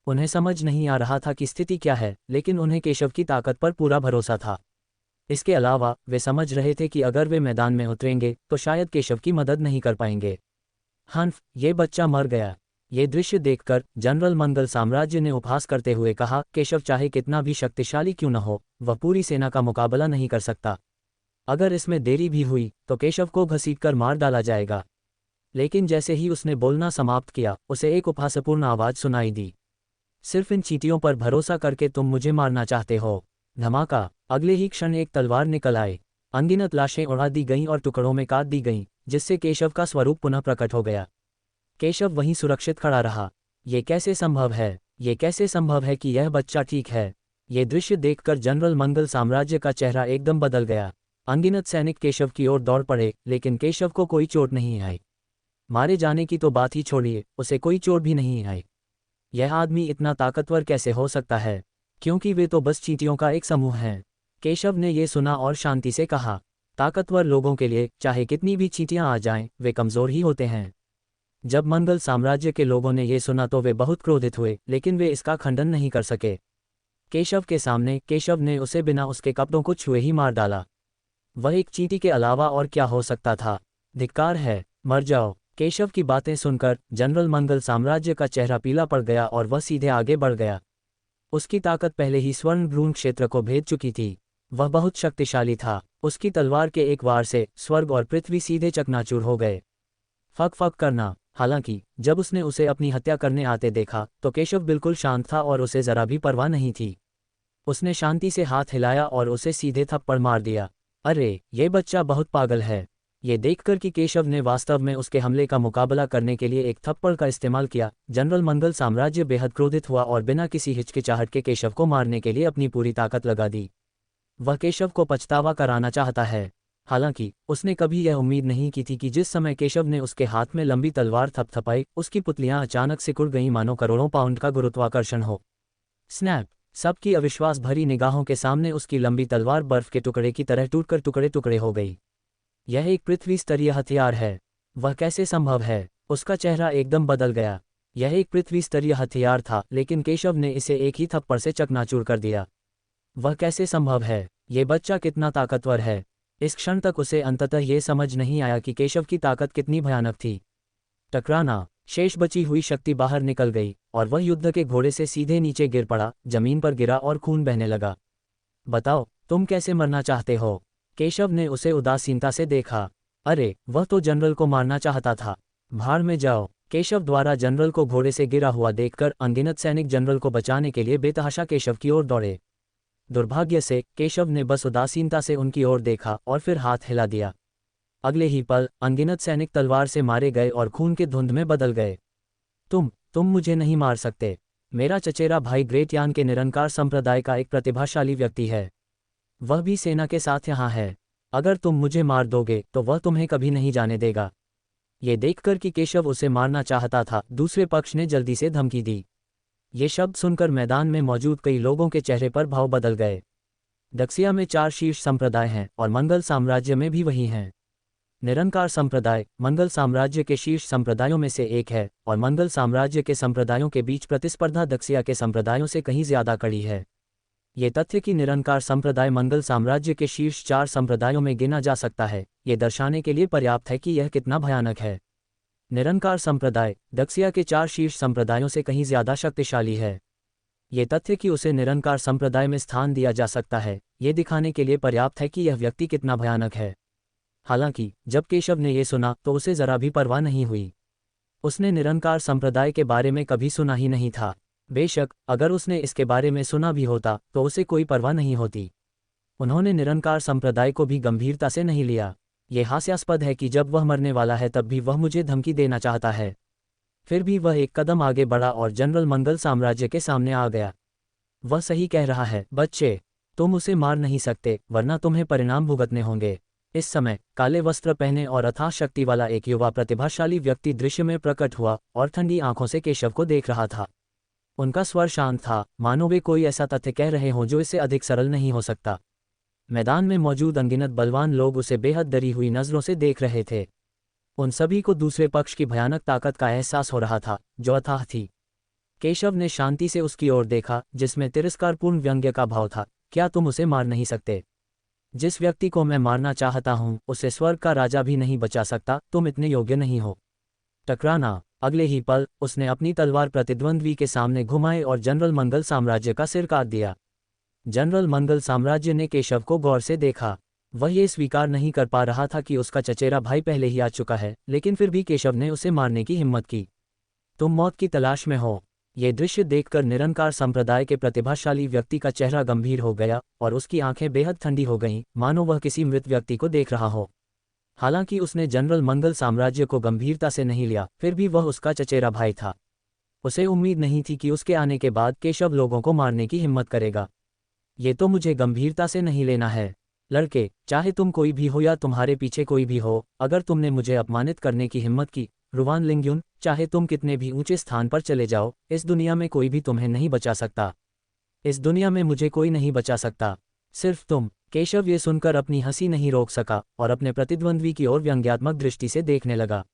उन्हें समझ नहीं आ रहा था कि स्थिति क्या है, लेकिन उन्हें केशव की ताकत पर पूरा भरोसा था। इसके अलावा वे समझ रहे थे कि अगर वे मैदान में उतरेंगे तो शायद केशव की मदद नहीं कर पाएंगे। हन्फ, ये बच्चा मर गया। ये दृश्य देखकर जनरल मंगल साम्राज्य ने उपहास करते हुए कहा, केशव चाहे कितना भी शक्तिशाली क्यों न हो, वह पूरी सेना का मुकाबला नहीं कर सकता। अगर इसमें देरी भी हुई तो केशव को घसीटकर मार डाला जाएगा। लेकिन जैसे ही उसने बोलना समाप्त किया, उसे एक उपहासपूर्ण आवाज सुनाई दी। सिर्फ इन चींटियों पर भरोसा करके तुम मुझे मारना चाहते हो। धमाका, अगले ही क्षण एक तलवार निकल आई। अनगिनत लाशें उड़ा दी गईं और टुकड़ों में काट दी गईं, जिससे केशव का स्वरूप पुनः प्रकट हो गया। केशव वहीं सुरक्षित खड़ा रहा। ये कैसे संभव है? ये कैसे संभव है कि यह बच्चा ठीक है? ये दृश्य देखकर जनरल मंगल साम्राज्य का चेहरा एकदम बदल गया। अनगिनत सैनिक केशव की ओर दौड़ पड़े, लेकिन केशव को कोई चोट नहीं आई। मारे जाने की तो बात ही छोड़िए, उसे कोई चोट भी नहीं आई। यह आदमी इतना ताकतवर कैसे हो सकता है? क्योंकि वे तो बस चींटियों का एक समूह हैं। केशव ने ये सुना और शांति से कहा, ताकतवर लोगों के लिए चाहे कितनी भी चींटियां आ जाएं, वे कमज़ोर ही होते हैं। जब मंगल साम्राज्य के लोगों ने ये सुना तो वे बहुत क्रोधित हुए, लेकिन वे इसका खंडन नहीं कर सके। केशव के सामने केशव ने उसे बिना उसके कपड़ों को छुए ही मार डाला। वह एक चींटी के अलावा और क्या हो सकता था? धिक्कार है, मर जाओ। केशव की बातें सुनकर जनरल मंगल साम्राज्य का चेहरा पीला पड़ गया और वह सीधे आगे बढ़ गया। उसकी ताकत पहले ही स्वर्ण भ्रूण क्षेत्र को भेद चुकी थी। वह बहुत शक्तिशाली था। उसकी तलवार के एक वार से स्वर्ग और पृथ्वी सीधे चकनाचूर हो गए। फक फक करना। हालांकि जब उसने उसे अपनी हत्या करने आते देखा तो केशव बिल्कुल शांत था और उसे जरा भी परवाह नहीं थी। उसने शांति से हाथ हिलाया और उसे सीधे थप्पड़ मार दिया। अरे, ये बच्चा बहुत पागल है। ये देखकर कि केशव ने वास्तव में उसके हमले का मुकाबला करने के लिए एक थप्पड़ का इस्तेमाल किया, जनरल मंगल साम्राज्य बेहद क्रोधित हुआ और बिना किसी हिचकिचाहट के केशव को मारने के लिए अपनी पूरी ताकत लगा दी। वह केशव को पछतावा कराना चाहता है। हालांकि उसने कभी यह उम्मीद नहीं की थी कि जिस समय केशव ने उसके हाथ में लंबी तलवार थपथपाई, उसकी पुतलियां अचानक सिकुड़ गईं मानो करोड़ों पाउंड का गुरुत्वाकर्षण हो। स्नैप! सबकी अविश्वास भरी निगाहों के सामने उसकी लंबी तलवार बर्फ के टुकड़े की तरह टूटकर टुकड़े टुकड़े हो गई। यह एक पृथ्वी स्तरीय हथियार है। वह कैसे संभव है? उसका चेहरा एकदम बदल गया। यह एक पृथ्वी स्तरीय हथियार था, लेकिन केशव ने इसे एक ही थप्पड़ से चकनाचूर कर दिया। वह कैसे संभव है? ये बच्चा कितना ताकतवर है? इस क्षण तक उसे अंततः ये समझ नहीं आया कि केशव की ताकत कितनी भयानक थी। टकराना। शेष बची हुई शक्ति बाहर निकल गई और वह युद्ध के घोड़े से सीधे नीचे गिर पड़ा, जमीन पर गिरा और खून बहने लगा। बताओ, तुम कैसे मरना चाहते हो? केशव ने उसे उदासीनता से देखा। अरे, वह तो जनरल को मारना चाहता था। भाड़ में जाओ। केशव द्वारा जनरल को घोड़े से गिरा हुआ देखकर अनगिनत सैनिक जनरल को बचाने के लिए बेतहाशा केशव की ओर दौड़े। दुर्भाग्य से केशव ने बस उदासीनता से उनकी ओर देखा और फिर हाथ हिला दिया। अगले ही पल अनगिनत सैनिक तलवार से मारे गए और खून के धुंध में बदल गए। तुम मुझे नहीं मार सकते। मेरा चचेरा भाई ग्रेट यान के निरंकार संप्रदाय का एक प्रतिभाशाली व्यक्ति है। वह भी सेना के साथ यहाँ है। अगर तुम मुझे मार दोगे तो वह तुम्हें कभी नहीं जाने देगा। ये देखकर कि केशव उसे मारना चाहता था, दूसरे पक्ष ने जल्दी से धमकी दी। ये शब्द सुनकर मैदान में मौजूद कई लोगों के चेहरे पर भाव बदल गए। दक्षिया में 4 शीर्ष संप्रदाय हैं और मंगल साम्राज्य में भी वही हैं। निरंकार संप्रदाय मंगल साम्राज्य के शीर्ष संप्रदायों में से एक है और मंगल साम्राज्य के संप्रदायों के बीच प्रतिस्पर्धा दक्षिया के संप्रदायों से कहीं ज्यादा कड़ी है। ये तथ्य कि निरंकार संप्रदाय मंगल साम्राज्य के शीर्ष 4 संप्रदायों में गिना जा सकता है, ये दर्शाने के लिए पर्याप्त है कि यह कितना भयानक है। निरंकार संप्रदाय दक्षिया के 4 शीर्ष संप्रदायों से कहीं ज्यादा शक्तिशाली है। ये तथ्य कि उसे निरंकार संप्रदाय में स्थान दिया जा सकता है, ये दिखाने के लिए पर्याप्त है कि यह व्यक्ति कितना भयानक है। हालांकि जब केशव ने यह सुना तो उसे जरा भी परवाह नहीं हुई। उसने निरंकार संप्रदाय के बारे में कभी सुना ही नहीं था। बेशक अगर उसने इसके बारे में सुना भी होता तो उसे कोई परवाह नहीं होती। उन्होंने निरंकार संप्रदाय को भी गंभीरता से नहीं लिया। ये हास्यास्पद है कि जब वह मरने वाला है तब भी वह मुझे धमकी देना चाहता है। फिर भी वह एक कदम आगे बढ़ा और जनरल मंगल साम्राज्य के सामने आ गया। वह सही कह रहा है बच्चे, तुम उसे मार नहीं सकते, वरना तुम्हें परिणाम भुगतने होंगे। इस समय काले वस्त्र पहने और अथाह शक्ति वाला एक युवा प्रतिभाशाली व्यक्ति दृश्य में प्रकट हुआ और ठंडी आंखों से केशव को देख रहा था। उनका स्वर शांत था, मानो वे कोई ऐसा तथ्य कह रहे हों जो इससे अधिक सरल नहीं हो सकता। मैदान में मौजूद अनगिनत बलवान लोग उसे बेहद डरी हुई नजरों से देख रहे थे। उन सभी को दूसरे पक्ष की भयानक ताकत का एहसास हो रहा था, जो अथाह थी। केशव ने शांति से उसकी ओर देखा, जिसमें तिरस्कारपूर्ण व्यंग्य का भाव था। क्या तुम उसे मार नहीं सकते? जिस व्यक्ति को मैं मारना चाहता हूं, उसे स्वर्ग का राजा भी नहीं बचा सकता। तुम इतने योग्य नहीं हो। टकराना। अगले ही पल उसने अपनी तलवार प्रतिद्वंद्वी के सामने घुमाई और जनरल मंगल साम्राज्य का सिर काट दिया। जनरल मंगल साम्राज्य ने केशव को गौर से देखा। वह ये स्वीकार नहीं कर पा रहा था कि उसका चचेरा भाई पहले ही आ चुका है, लेकिन फिर भी केशव ने उसे मारने की हिम्मत की। तुम मौत की तलाश में हो। ये दृश्य देखकर निरंकार संप्रदाय के प्रतिभाशाली व्यक्ति का चेहरा गंभीर हो गया और उसकी आंखें बेहद ठंडी हो गईं, मानो वह किसी मृत व्यक्ति को देख रहा हो। हालांकि उसने जनरल मंगल साम्राज्य को गंभीरता से नहीं लिया, फिर भी वह उसका चचेरा भाई था। उसे उम्मीद नहीं थी कि उसके आने के बाद केशव लोगों को मारने की हिम्मत करेगा। ये तो मुझे गंभीरता से नहीं लेना है। लड़के, चाहे तुम कोई भी हो या तुम्हारे पीछे कोई भी हो, अगर तुमने मुझे अपमानित करने की हिम्मत की, रुवान लिंग्युन, चाहे तुम कितने भी ऊंचे स्थान पर चले जाओ, इस दुनिया में कोई भी तुम्हें नहीं बचा सकता। इस दुनिया में मुझे कोई नहीं बचा सकता, सिर्फ तुम। केशव ये सुनकर अपनी हंसी नहीं रोक सका और अपने प्रतिद्वंद्वी की ओर व्यंग्यात्मक दृष्टि से देखने लगा।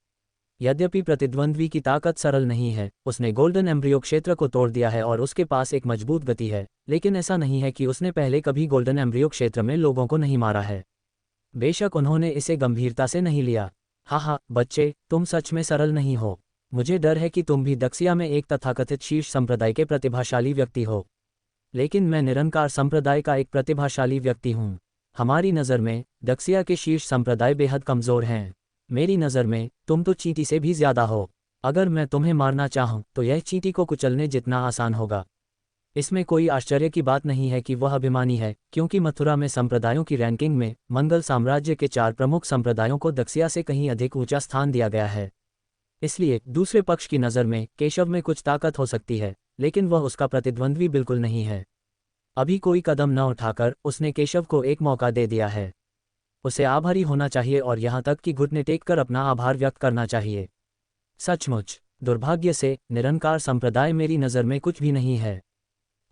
यद्यपि प्रतिद्वंद्वी की ताकत सरल नहीं है, उसने गोल्डन एम्ब्रियो क्षेत्र को तोड़ दिया है और उसके पास एक मजबूत गति है, लेकिन ऐसा नहीं है कि उसने पहले कभी गोल्डन एम्ब्रियो क्षेत्र में लोगों को नहीं मारा है। बेशक उन्होंने इसे गंभीरता से नहीं लिया। हाँ, बच्चे, तुम सच में सरल नहीं हो। मुझे डर है कि तुम भी दक्षिया में एक तथाकथित शीर्ष संप्रदाय के प्रतिभाशाली व्यक्ति हो, लेकिन मैं निरंकार संप्रदाय का एक प्रतिभाशाली व्यक्ति हूँ। हमारी नज़र में दक्षिया के शीर्ष संप्रदाय बेहद कमज़ोर हैं। मेरी नज़र में तुम तो चींटी से भी ज़्यादा हो। अगर मैं तुम्हें मारना चाहूँ तो यह चींटी को कुचलने जितना आसान होगा। इसमें कोई आश्चर्य की बात नहीं है कि वह अभिमानी है, क्योंकि मथुरा में संप्रदायों की रैंकिंग में मंगल साम्राज्य के 4 प्रमुख संप्रदायों को दक्षिया से कहीं अधिक ऊंचा स्थान दिया गया है। इसलिए दूसरे पक्ष की नज़र में केशव में कुछ ताकत हो सकती है, लेकिन वह उसका प्रतिद्वंद्वी बिल्कुल नहीं है। अभी कोई कदम न उठाकर उसने केशव को एक मौका दे दिया है। उसे आभारी होना चाहिए और यहाँ तक कि घुटने टेककर अपना आभार व्यक्त करना चाहिए। सचमुच, दुर्भाग्य से निरंकार संप्रदाय मेरी नज़र में कुछ भी नहीं है।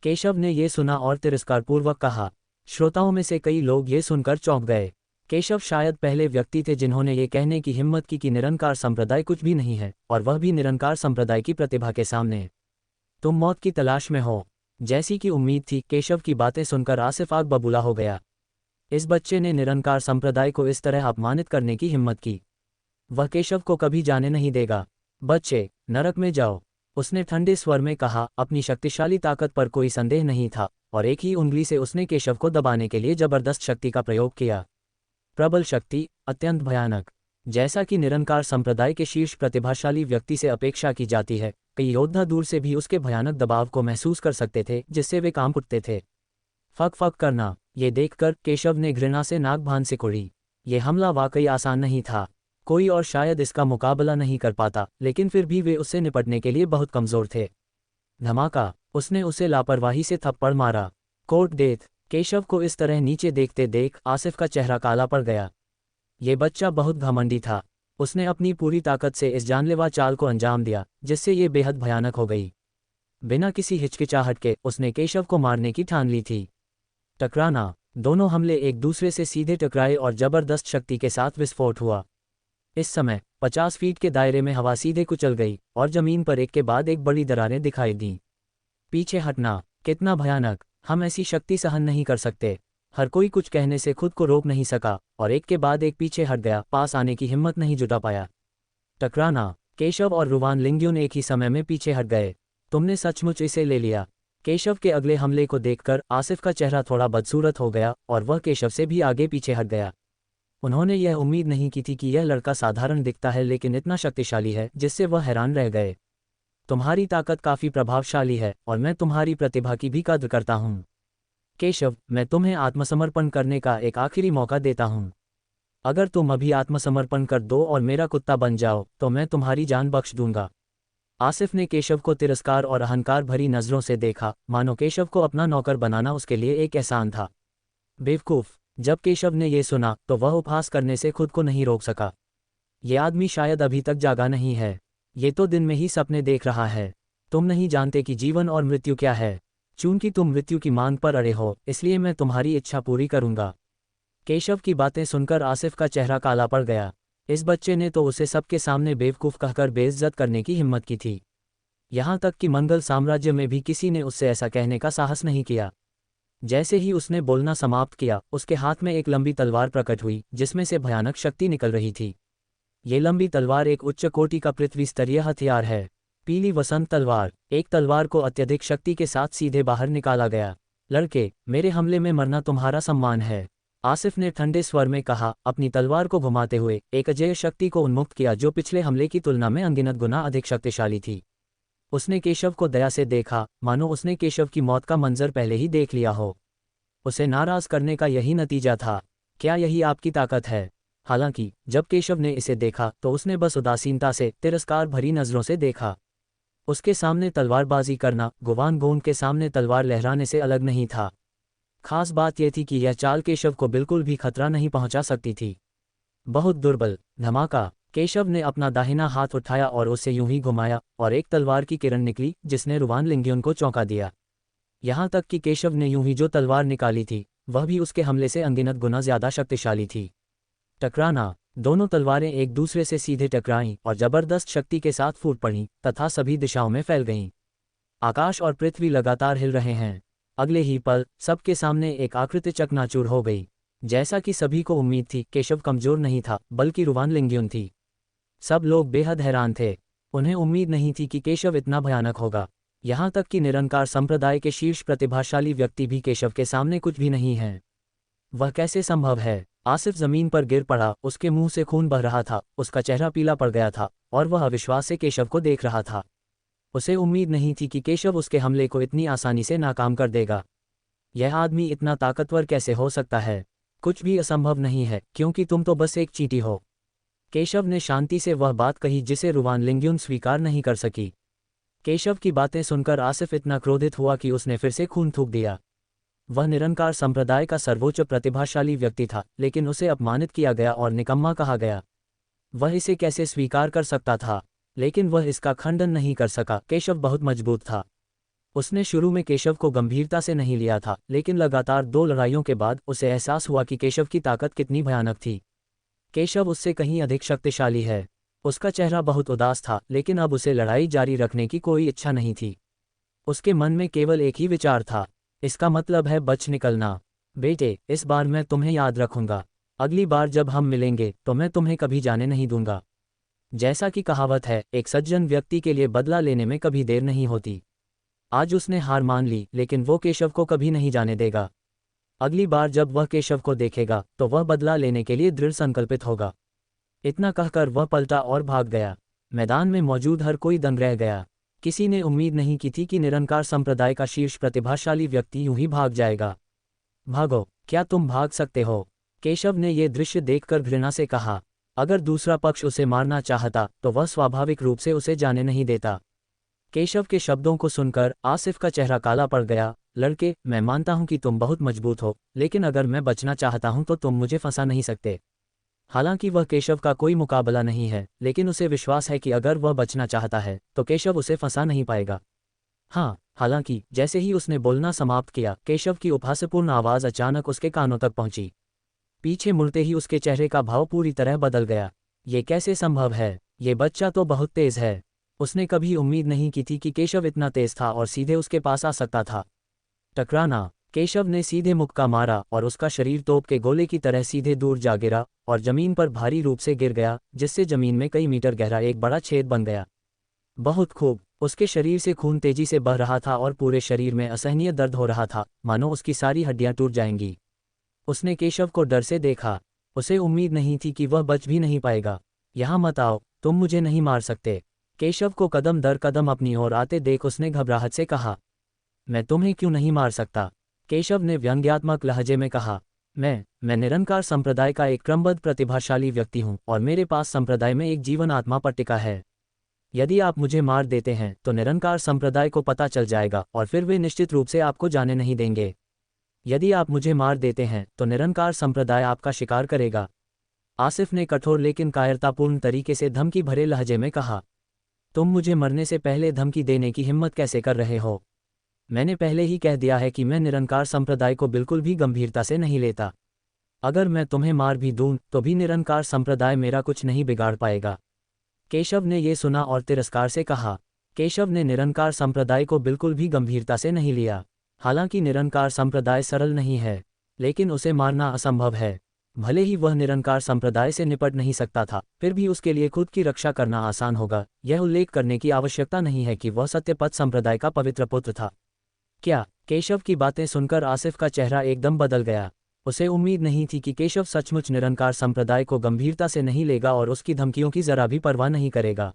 केशव ने ये सुना और तिरस्कारपूर्वक कहा। श्रोताओं में से कई लोग ये सुनकर चौंक गए। केशव शायद पहले व्यक्ति थे जिन्होंने ये कहने की हिम्मत की कि निरंकार संप्रदाय कुछ भी नहीं है, और वह भी निरंकार संप्रदाय की प्रतिभा के सामने। तुम मौत की तलाश में हो। जैसी कि उम्मीद थी, केशव की बातें सुनकर आसिफ आग बबूला हो गया। इस बच्चे ने निरंकार संप्रदाय को इस तरह अपमानित करने की हिम्मत की। वह केशव को कभी जाने नहीं देगा। बच्चे, नरक में जाओ, उसने ठंडे स्वर में कहा। अपनी शक्तिशाली ताकत पर कोई संदेह नहीं था और एक ही उंगली से उसने केशव को दबाने के लिए जबरदस्त शक्ति का प्रयोग किया। प्रबल शक्ति, अत्यंत भयानक। जैसा कि निरंकार संप्रदाय के शीर्ष प्रतिभाशाली व्यक्ति से अपेक्षा की जाती है, कई योद्धा दूर से भी उसके भयानक दबाव को महसूस कर सकते थे, जिससे वे कांप उठते थे। फक फक करना। ये देखकर केशव ने घृणा से नाक भान सिकोड़ी। ये हमला वाकई आसान नहीं था। कोई और शायद इसका मुकाबला नहीं कर पाता, लेकिन फिर भी वे उससे निपटने के लिए बहुत कमज़ोर थे। धमाका। उसने उसे लापरवाही से थप्पड़ मारा। Court death. केशव को इस तरह नीचे देखते देख आसिफ का चेहरा काला पड़ गया। ये बच्चा बहुत घमंडी था। उसने अपनी पूरी ताकत से इस जानलेवा चाल को अंजाम दिया, जिससे ये बेहद भयानक हो गई। बिना किसी हिचकिचाहट के उसने केशव को मारने की ठान ली थी। टकराना। दोनों हमले एक दूसरे से सीधे टकराए और जबरदस्त शक्ति के साथ विस्फोट हुआ। इस समय 50 फीट के दायरे में हवा सीधे कुचल गई और जमीन पर एक के बाद एक बड़ी दरारें दिखाई दीं। पीछे हटना। कितना भयानक। हम ऐसी शक्ति सहन नहीं कर सकते। हर कोई कुछ कहने से खुद को रोक नहीं सका और एक के बाद एक पीछे हट गया, पास आने की हिम्मत नहीं जुटा पाया। टकराना। केशव और रुवान लिंग्युन एक ही समय में पीछे हट गए। तुमने सचमुच इसे ले लिया। केशव के अगले हमले को देखकर आसिफ का चेहरा थोड़ा बदसूरत हो गया और वह केशव से भी आगे पीछे हट गया। उन्होंने यह उम्मीद नहीं की थी कि यह लड़का साधारण दिखता है, लेकिन इतना शक्तिशाली है, जिससे वह हैरान रह गए। तुम्हारी ताकत काफ़ी प्रभावशाली है और मैं तुम्हारी प्रतिभा की भी कद्र करता हूँ। केशव, मैं तुम्हें आत्मसमर्पण करने का एक आखिरी मौका देता हूँ। अगर तुम अभी आत्मसमर्पण कर दो और मेरा कुत्ता बन जाओ तो मैं तुम्हारी जान बख्श दूंगा। आसिफ ने केशव को तिरस्कार और अहंकार भरी नज़रों से देखा, मानो केशव को अपना नौकर बनाना उसके लिए एक एहसान था। बेवकूफ़। जब केशव ने यह सुना तो वह उपहास करने से खुद को नहीं रोक सका। ये आदमी शायद अभी तक जागा नहीं है। ये तो दिन में ही सपने देख रहा है। तुम नहीं जानते कि जीवन और मृत्यु क्या है। चूंकि तुम मृत्यु की मांग पर अड़े हो, इसलिए मैं तुम्हारी इच्छा पूरी करूंगा। केशव की बातें सुनकर आसिफ का चेहरा काला पड़ गया। इस बच्चे ने तो उसे सबके सामने बेवकूफ़ कहकर बेइज्जत करने की हिम्मत की थी। यहाँ तक कि मंगल साम्राज्य में भी किसी ने उससे ऐसा कहने का साहस नहीं किया। जैसे ही उसने बोलना समाप्त किया, उसके हाथ में एक लंबी तलवार प्रकट हुई, जिसमें से भयानक शक्ति निकल रही थी। ये लंबी तलवार एक उच्च कोटि का पृथ्वी स्तरीय हथियार है। पीली वसंत तलवार। एक तलवार को अत्यधिक शक्ति के साथ सीधे बाहर निकाला गया। लड़के, मेरे हमले में मरना तुम्हारा सम्मान है, आसिफ ने ठंडे स्वर में कहा, अपनी तलवार को घुमाते हुए एक अजेय शक्ति को उन्मुक्त किया जो पिछले हमले की तुलना में अनगिनत गुना अधिक शक्तिशाली थी। उसने केशव को दया से देखा, मानो उसने केशव की मौत का मंजर पहले ही देख लिया हो। उसे नाराज करने का यही नतीजा था। क्या यही आपकी ताकत है? हालांकि जब केशव ने इसे देखा तो उसने बस उदासीनता से, तिरस्कार भरी नजरों से देखा। उसके सामने तलवारबाजी करना गुवान गोंद के सामने तलवार लहराने से अलग नहीं था। खास बात यह थी कि यह चाल केशव को बिल्कुल भी खतरा नहीं पहुंचा सकती थी। बहुत दुर्बल। धमाका। केशव ने अपना दाहिना हाथ उठाया और उसे यूं ही घुमाया और एक तलवार की किरण निकली जिसने रुवान लिंगियन को चौंका दिया। यहाँ तक कि केशव ने यूं ही जो तलवार निकाली थी वह भी उसके हमले से अनगिनत गुना ज्यादा शक्तिशाली थी। टकराना। दोनों तलवारें एक दूसरे से सीधे टकराईं और जबरदस्त शक्ति के साथ फूट पड़ीं तथा सभी दिशाओं में फैल गईं। आकाश और पृथ्वी लगातार हिल रहे हैं। अगले ही पल सबके सामने एक आकृति चकनाचूर हो गई। जैसा कि सभी को उम्मीद थी, केशव कमजोर नहीं था बल्कि रुवान लिंगियन थी। सब लोग बेहद हैरान थे। उन्हें उम्मीद नहीं थी कि केशव इतना भयानक होगा। यहाँ तक कि निरंकार संप्रदाय के शीर्ष प्रतिभाशाली व्यक्ति भी केशव के सामने कुछ भी नहीं हैं। वह कैसे संभव है? आसिफ जमीन पर गिर पड़ा, उसके मुंह से खून बह रहा था, उसका चेहरा पीला पड़ गया था और वह अविश्वास से केशव को देख रहा था। उसे उम्मीद नहीं थी कि केशव उसके हमले को इतनी आसानी से नाकाम कर देगा। यह आदमी इतना ताकतवर कैसे हो सकता है? कुछ भी असंभव नहीं है क्योंकि तुम तो बस एक चींटी हो। केशव ने शांति से वह बात कही जिसे रुवान लिंगियन स्वीकार नहीं कर सकी। केशव की बातें सुनकर आसिफ इतना क्रोधित हुआ कि उसने फिर से खून थूक दिया। वह निरंकार संप्रदाय का सर्वोच्च प्रतिभाशाली व्यक्ति था, लेकिन उसे अपमानित किया गया और निकम्मा कहा गया। वह इसे कैसे स्वीकार कर सकता था? लेकिन वह इसका खंडन नहीं कर सका। केशव बहुत मजबूत था। उसने शुरू में केशव को गंभीरता से नहीं लिया था, लेकिन लगातार 2 लड़ाइयों के बाद उसे एहसास हुआ कि केशव की ताकत कितनी भयानक थी। केशव उससे कहीं अधिक शक्तिशाली है। उसका चेहरा बहुत उदास था, लेकिन अब उसे लड़ाई जारी रखने की कोई इच्छा नहीं थी। उसके मन में केवल एक ही विचार था, इसका मतलब है बच निकलना। बेटे, इस बार मैं तुम्हें याद रखूंगा। अगली बार जब हम मिलेंगे तो मैं तुम्हें कभी जाने नहीं दूंगा। जैसा कि कहावत है, एक सज्जन व्यक्ति के लिए बदला लेने में कभी देर नहीं होती। आज उसने हार मान ली, लेकिन वो केशव को कभी नहीं जाने देगा। अगली बार जब वह केशव को देखेगा तो वह बदला लेने के लिए दृढ़ संकल्पित होगा। इतना कहकर वह पलटा और भाग गया। मैदान में मौजूद हर कोई दंग रह गया। किसी ने उम्मीद नहीं की थी कि निरंकार संप्रदाय का शीर्ष प्रतिभाशाली व्यक्ति यूं ही भाग जाएगा। भागो, क्या तुम भाग सकते हो? केशव ने यह दृश्य देखकर घृणा से कहा। अगर दूसरा पक्ष उसे मारना चाहता तो वह स्वाभाविक रूप से उसे जाने नहीं देता। केशव के शब्दों को सुनकर आसिफ का चेहरा काला पड़ गया। लड़के, मैं मानता हूं कि तुम बहुत मजबूत हो, लेकिन अगर मैं बचना चाहता हूं तो तुम मुझे फंसा नहीं सकते। हालांकि वह केशव का कोई मुकाबला नहीं है, लेकिन उसे विश्वास है कि अगर वह बचना चाहता है तो केशव उसे फंसा नहीं पाएगा। हाँ, हालांकि जैसे ही उसने बोलना समाप्त किया, केशव की उपहासपूर्ण आवाज़ अचानक उसके कानों तक पहुंची। पीछे मुड़ते ही उसके चेहरे का भाव पूरी तरह बदल गया। ये कैसे संभव है? ये बच्चा तो बहुत तेज है। उसने कभी उम्मीद नहीं की थी कि केशव इतना तेज था और सीधे उसके पास आ सकता था। टकराना। केशव ने सीधे मुक्का मारा और उसका शरीर तोप के गोले की तरह सीधे दूर जा गिरा और जमीन पर भारी रूप से गिर गया, जिससे जमीन में कई मीटर गहरा एक बड़ा छेद बन गया। बहुत खूब। उसके शरीर से खून तेजी से बह रहा था और पूरे शरीर में असहनीय दर्द हो रहा था, मानो उसकी सारी हड्डियां टूट जाएंगी। उसने केशव को डर से देखा। उसे उम्मीद नहीं थी कि वह बच भी नहीं पाएगा। यहाँ मत आओ, तुम मुझे नहीं मार सकते। केशव को कदम दर कदम अपनी ओर आते देख उसने घबराहट से कहा। मैं तुम्हें क्यों नहीं मार सकता? केशव ने व्यंग्यात्मक लहजे में कहा। मैं निरंकार संप्रदाय का एक क्रमबद्ध प्रतिभाशाली व्यक्ति हूँ और मेरे पास संप्रदाय में एक जीवन आत्मा पट्टिका है। यदि आप मुझे मार देते हैं तो निरंकार संप्रदाय को पता चल जाएगा और फिर वे निश्चित रूप से आपको जाने नहीं देंगे। यदि आप मुझे मार देते हैं तो निरंकार संप्रदाय आपका शिकार करेगा। आसिफ ने कठोर लेकिन कायरतापूर्ण तरीके से धमकी भरे लहजे में कहा। तुम मुझे मरने से पहले धमकी देने की हिम्मत कैसे कर रहे हो? मैंने पहले ही कह दिया है कि मैं निरंकार संप्रदाय को बिल्कुल भी गंभीरता से नहीं लेता। अगर मैं तुम्हें मार भी दूं तो भी निरंकार संप्रदाय मेरा कुछ नहीं बिगाड़ पाएगा। केशव ने यह सुना और तिरस्कार से कहा। केशव ने निरंकार संप्रदाय को बिल्कुल भी गंभीरता से नहीं लिया। हालांकि निरंकार संप्रदाय सरल नहीं है, लेकिन उसे मारना असंभव है। भले ही वह निरंकार संप्रदाय से निपट नहीं सकता था, फिर भी उसके लिए खुद की रक्षा करना आसान होगा। यह उल्लेख करने की आवश्यकता नहीं है कि वह सत्यपथ संप्रदाय का पवित्र पुत्र था। क्या? केशव की बातें सुनकर आसिफ का चेहरा एकदम बदल गया। उसे उम्मीद नहीं थी कि केशव सचमुच निरंकार संप्रदाय को गंभीरता से नहीं लेगा और उसकी धमकियों की जरा भी परवाह नहीं करेगा।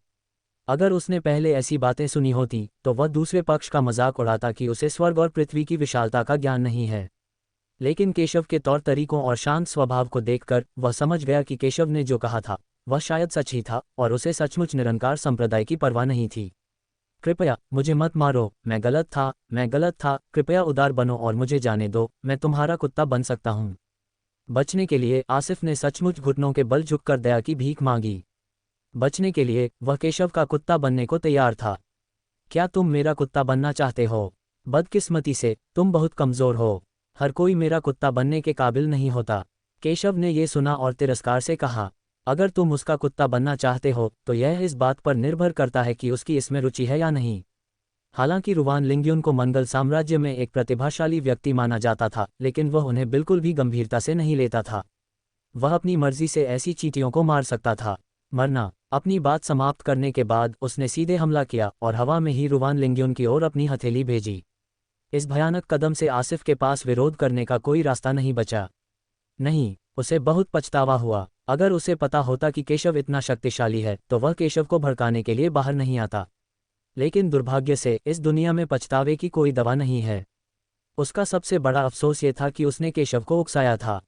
अगर उसने पहले ऐसी बातें सुनी होती तो वह दूसरे पक्ष का मजाक उड़ाता कि उसे स्वर्ग और पृथ्वी की विशालता का ज्ञान नहीं है। लेकिन केशव के तौर तरीकों और शांत स्वभाव को देखकर वह समझ गया कि केशव ने जो कहा था वह शायद सच ही था और उसे सचमुच निरंकार संप्रदाय की परवाह नहीं थी। कृपया मुझे मत मारो, मैं गलत था, कृपया उदार बनो और मुझे जाने दो, मैं तुम्हारा कुत्ता बन सकता हूँ। बचने के लिए आसिफ ने सचमुच घुटनों के बल झुककर दया की भीख मांगी। बचने के लिए वह केशव का कुत्ता बनने को तैयार था। क्या तुम मेरा कुत्ता बनना चाहते हो? बदकिस्मती से तुम बहुत कमज़ोर हो। हर कोई मेरा कुत्ता बनने के काबिल नहीं होता। केशव ने ये सुना और तिरस्कार से कहा, अगर तुम उसका कुत्ता बनना चाहते हो तो यह इस बात पर निर्भर करता है कि उसकी इसमें रुचि है या नहीं। हालांकि रुवान लिंग्युन को मंगल साम्राज्य में एक प्रतिभाशाली व्यक्ति माना जाता था, लेकिन वह उन्हें बिल्कुल भी गंभीरता से नहीं लेता था। वह अपनी मर्जी से ऐसी चींटियों को मार सकता था। मरना। अपनी बात समाप्त करने के बाद उसने सीधे हमला किया और हवा में ही रुवान लिंग्युन की ओर अपनी हथेली भेजी। इस भयानक कदम से आसिफ के पास विरोध करने का कोई रास्ता नहीं बचा। नहीं, उसे बहुत पछतावा हुआ। अगर उसे पता होता कि केशव इतना शक्तिशाली है तो वह केशव को भड़काने के लिए बाहर नहीं आता। लेकिन दुर्भाग्य से इस दुनिया में पछतावे की कोई दवा नहीं है। उसका सबसे बड़ा अफसोस ये था कि उसने केशव को उकसाया था।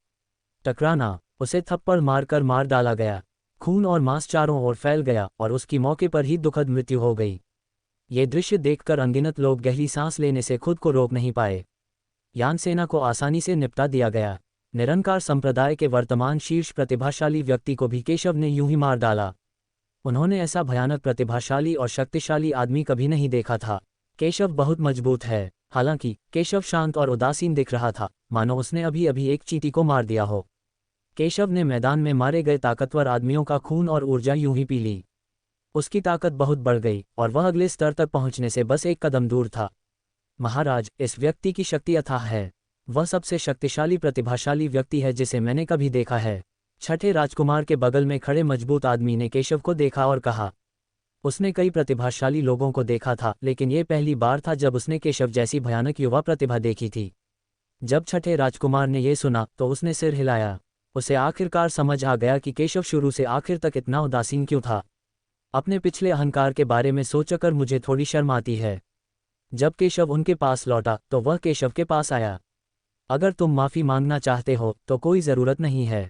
टकराना। उसे थप्पड़ मारकर मार डाला गया। खून और मांस चारों ओर फैल गया और उसकी मौके पर ही दुखद मृत्यु हो गई। ये दृश्य देखकर अनगिनत लोग गहरी सांस लेने से खुद को रोक नहीं पाए। यानसेना को आसानी से निपटा दिया गया। निरंकार संप्रदाय के वर्तमान शीर्ष प्रतिभाशाली व्यक्ति को भी केशव ने यूं ही मार डाला। उन्होंने ऐसा भयानक प्रतिभाशाली और शक्तिशाली आदमी कभी नहीं देखा था। केशव बहुत मजबूत है। हालांकि केशव शांत और उदासीन दिख रहा था, मानो उसने अभी अभी एक चींटी को मार दिया हो। केशव ने मैदान में मारे गए ताकतवर आदमियों का खून और ऊर्जा यूं ही पी ली। उसकी ताकत बहुत बढ़ गई और वह अगले स्तर तक पहुंचने से बस एक कदम दूर था। महाराज, इस व्यक्ति की शक्ति अथाह है। वह सबसे शक्तिशाली प्रतिभाशाली व्यक्ति है जिसे मैंने कभी देखा है। छठे राजकुमार के बगल में खड़े मजबूत आदमी ने केशव को देखा और कहा। उसने कई प्रतिभाशाली लोगों को देखा था, लेकिन ये पहली बार था जब उसने केशव जैसी भयानक युवा प्रतिभा देखी थी। जब छठे राजकुमार ने यह सुना तो उसने सिर हिलाया। उसे आखिरकार समझ आ गया कि केशव शुरू से आखिर तक इतना उदासीन क्यों था। अपने पिछले अहंकार के बारे में सोचकर मुझे थोड़ी शर्म आती है। जब केशव उनके पास लौटा तो वह केशव के पास आया। अगर तुम माफ़ी मांगना चाहते हो तो कोई ज़रूरत नहीं है।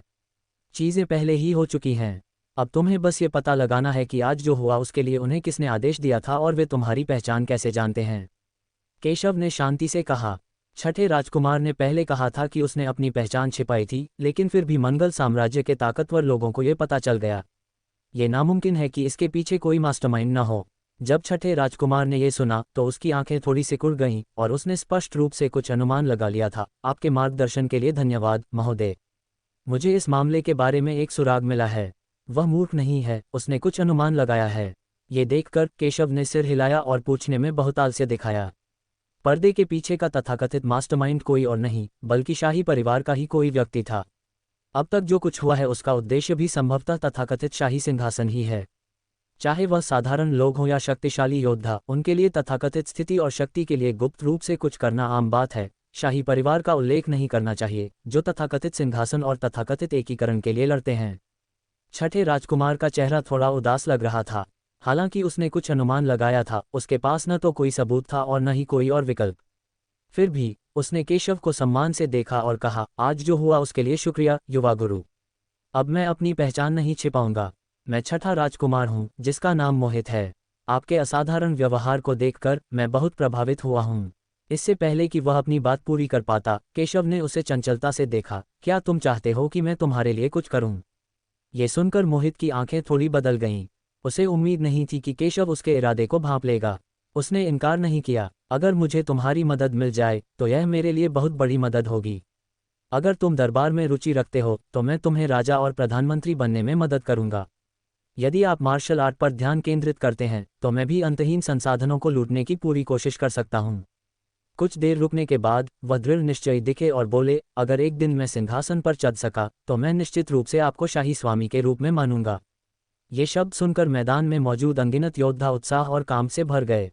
चीज़ें पहले ही हो चुकी हैं। अब तुम्हें बस ये पता लगाना है कि आज जो हुआ उसके लिए उन्हें किसने आदेश दिया था और वे तुम्हारी पहचान कैसे जानते हैं। केशव ने शांति से कहा। छठे राजकुमार ने पहले कहा था कि उसने अपनी पहचान छिपाई थी, लेकिन फिर भी मंगल साम्राज्य के ताकतवर लोगों को यह पता चल गया। ये नामुमकिन है कि इसके पीछे कोई मास्टरमाइंड न हो। जब छठे राजकुमार ने यह सुना तो उसकी आंखें थोड़ी सिकुड़ गईं और उसने स्पष्ट रूप से कुछ अनुमान लगा लिया था। आपके मार्गदर्शन के लिए धन्यवाद महोदय। मुझे इस मामले के बारे में एक सुराग मिला है। वह मूर्ख नहीं है, उसने कुछ अनुमान लगाया है। ये देखकर केशव ने सिर हिलाया और पूछने में बहुत आलस्य दिखाया। पर्दे के पीछे का तथाकथित मास्टरमाइंड कोई और नहीं बल्कि शाही परिवार का ही कोई व्यक्ति था। अब तक जो कुछ हुआ है उसका उद्देश्य भी संभवतः तथाकथित शाही सिंहासन ही है। चाहे वह साधारण लोग हों या शक्तिशाली योद्धा, उनके लिए तथाकथित स्थिति और शक्ति के लिए गुप्त रूप से कुछ करना आम बात है। शाही परिवार का उल्लेख नहीं करना चाहिए, जो तथाकथित सिंहासन और तथाकथित एकीकरण के लिए लड़ते हैं। छठे राजकुमार का चेहरा थोड़ा उदास लग रहा था। हालांकि उसने कुछ अनुमान लगाया था, उसके पास न तो कोई सबूत था और न ही कोई और विकल्प। फिर भी उसने केशव को सम्मान से देखा और कहा, आज जो हुआ उसके लिए शुक्रिया युवा गुरु। अब मैं अपनी पहचान नहीं छिपाऊंगा। मैं छठा राजकुमार हूँ जिसका नाम मोहित है। आपके असाधारण व्यवहार को देखकर मैं बहुत प्रभावित हुआ हूँ। इससे पहले कि वह अपनी बात पूरी कर पाता, केशव ने उसे चंचलता से देखा। क्या तुम चाहते हो कि मैं तुम्हारे लिए कुछ करूं? ये सुनकर मोहित की आंखें थोड़ी बदल गईं। उसे उम्मीद नहीं थी कि केशव उसके इरादे को भांप लेगा। उसने इनकार नहीं किया। अगर मुझे तुम्हारी मदद मिल जाए तो यह मेरे लिए बहुत बड़ी मदद होगी। अगर तुम दरबार में रुचि रखते हो तो मैं तुम्हें राजा और प्रधानमंत्री बनने में मदद करूंगा। यदि आप मार्शल आर्ट पर ध्यान केंद्रित करते हैं तो मैं भी अंतहीन संसाधनों को लूटने की पूरी कोशिश कर सकता हूं। कुछ देर रुकने के बाद वह दृढ़ निश्चयी दिखे और बोले, अगर एक दिन मैं सिंहासन पर चढ़ सका तो मैं निश्चित रूप से आपको शाही स्वामी के रूप में मानूंगा। ये शब्द सुनकर मैदान में मौजूद अनगिनत योद्धा उत्साह और काम से भर गए।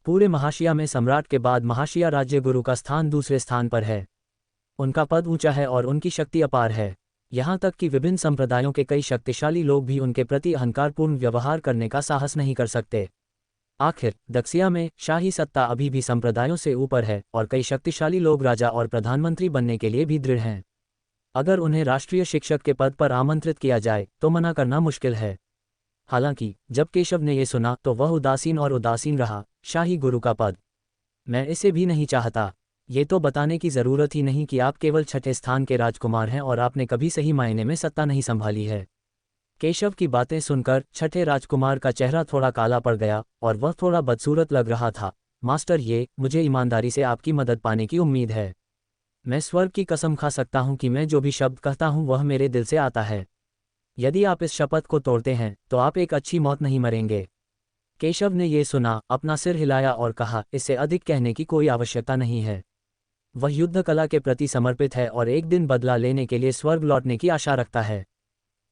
पूरे महाशिया में सम्राट के बाद महाशिया राज्य गुरु का स्थान दूसरे स्थान पर है। उनका पद ऊंचा है और उनकी शक्ति अपार है। यहाँ तक कि विभिन्न संप्रदायों के कई शक्तिशाली लोग भी उनके प्रति अहंकारपूर्ण व्यवहार करने का साहस नहीं कर सकते। आखिर दक्षिया में शाही सत्ता अभी भी संप्रदायों से ऊपर है और कई शक्तिशाली लोग राजा और प्रधानमंत्री बनने के लिए भी दृढ़ हैं। अगर उन्हें राष्ट्रीय शिक्षक के पद पर आमंत्रित किया जाए तो मना करना मुश्किल है। हालांकि जब केशव ने यह सुना तो वह उदासीन और उदासीन रहा। शाही गुरु का पद, मैं इसे भी नहीं चाहता। ये तो बताने की ज़रूरत ही नहीं कि आप केवल छठे स्थान के राजकुमार हैं और आपने कभी सही मायने में सत्ता नहीं संभाली है। केशव की बातें सुनकर छठे राजकुमार का चेहरा थोड़ा काला पड़ गया और वह थोड़ा बदसूरत लग रहा था। मास्टर, मुझे ईमानदारी से आपकी मदद पाने की उम्मीद है। मैं स्वर्ग की कसम खा सकता हूं कि मैं जो भी शब्द कहता हूं वह मेरे दिल से आता है। यदि आप इस शपथ को तोड़ते हैं तो आप एक अच्छी मौत नहीं मरेंगे। केशव ने यह सुना, अपना सिर हिलाया और कहा, इससे अधिक कहने की कोई आवश्यकता नहीं है। वह युद्ध कला के प्रति समर्पित है और एक दिन बदला लेने के लिए स्वर्ग लौटने की आशा रखता है।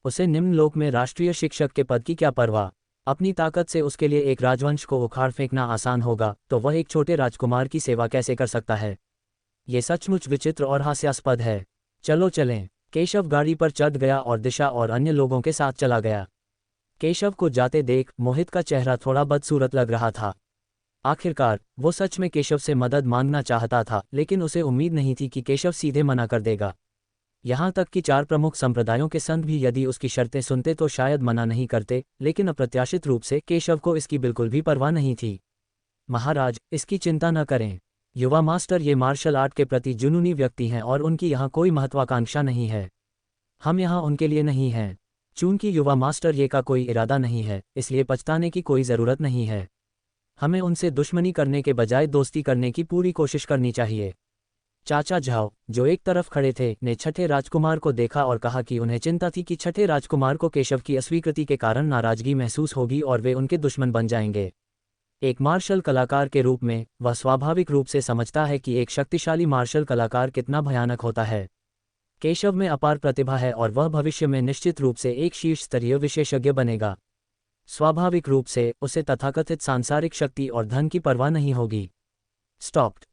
उसे निम्नलोक में राष्ट्रीय शिक्षक के पद की क्या परवाह। अपनी ताकत से उसके लिए एक राजवंश को उखाड़ फेंकना आसान होगा, तो वह एक छोटे राजकुमार की सेवा कैसे कर सकता है। ये सचमुच विचित्र और हास्यास्पद है। चलो चलें। केशव गाड़ी पर चढ़ गया और दिशा और अन्य लोगों के साथ चला गया। केशव को जाते देख मोहित का चेहरा थोड़ा बदसूरत लग रहा था। आखिरकार वो सच में केशव से मदद मांगना चाहता था, लेकिन उसे उम्मीद नहीं थी कि केशव सीधे मना कर देगा। यहाँ तक कि 4 प्रमुख संप्रदायों के संत भी यदि उसकी शर्तें सुनते तो शायद मना नहीं करते, लेकिन अप्रत्याशित रूप से केशव को इसकी बिल्कुल भी परवाह नहीं थी। महाराज, इसकी चिंता न करें। युवा मास्टर ये मार्शल आर्ट के प्रति जुनूनी व्यक्ति हैं और उनकी यहाँ कोई महत्वाकांक्षा नहीं है। हम यहाँ उनके लिए नहीं हैं। चूंकि युवा मास्टर ये का कोई इरादा नहीं है, इसलिए पछताने की कोई ज़रूरत नहीं है। हमें उनसे दुश्मनी करने के बजाय दोस्ती करने की पूरी कोशिश करनी चाहिए। चाचा झाओ, जो एक तरफ खड़े थे, ने छठे राजकुमार को देखा और कहा कि उन्हें चिंता थी कि छठे राजकुमार को केशव की अस्वीकृति के कारण नाराजगी महसूस होगी और वे उनके दुश्मन बन जाएंगे। एक मार्शल कलाकार के रूप में वह स्वाभाविक रूप से समझता है कि एक शक्तिशाली मार्शल कलाकार कितना भयानक होता है। केशव में अपार प्रतिभा है और वह भविष्य में निश्चित रूप से एक शीर्ष स्तरीय विशेषज्ञ बनेगा। स्वाभाविक रूप से उसे तथाकथित सांसारिक शक्ति और धन की परवाह नहीं होगी। स्टॉप्ड।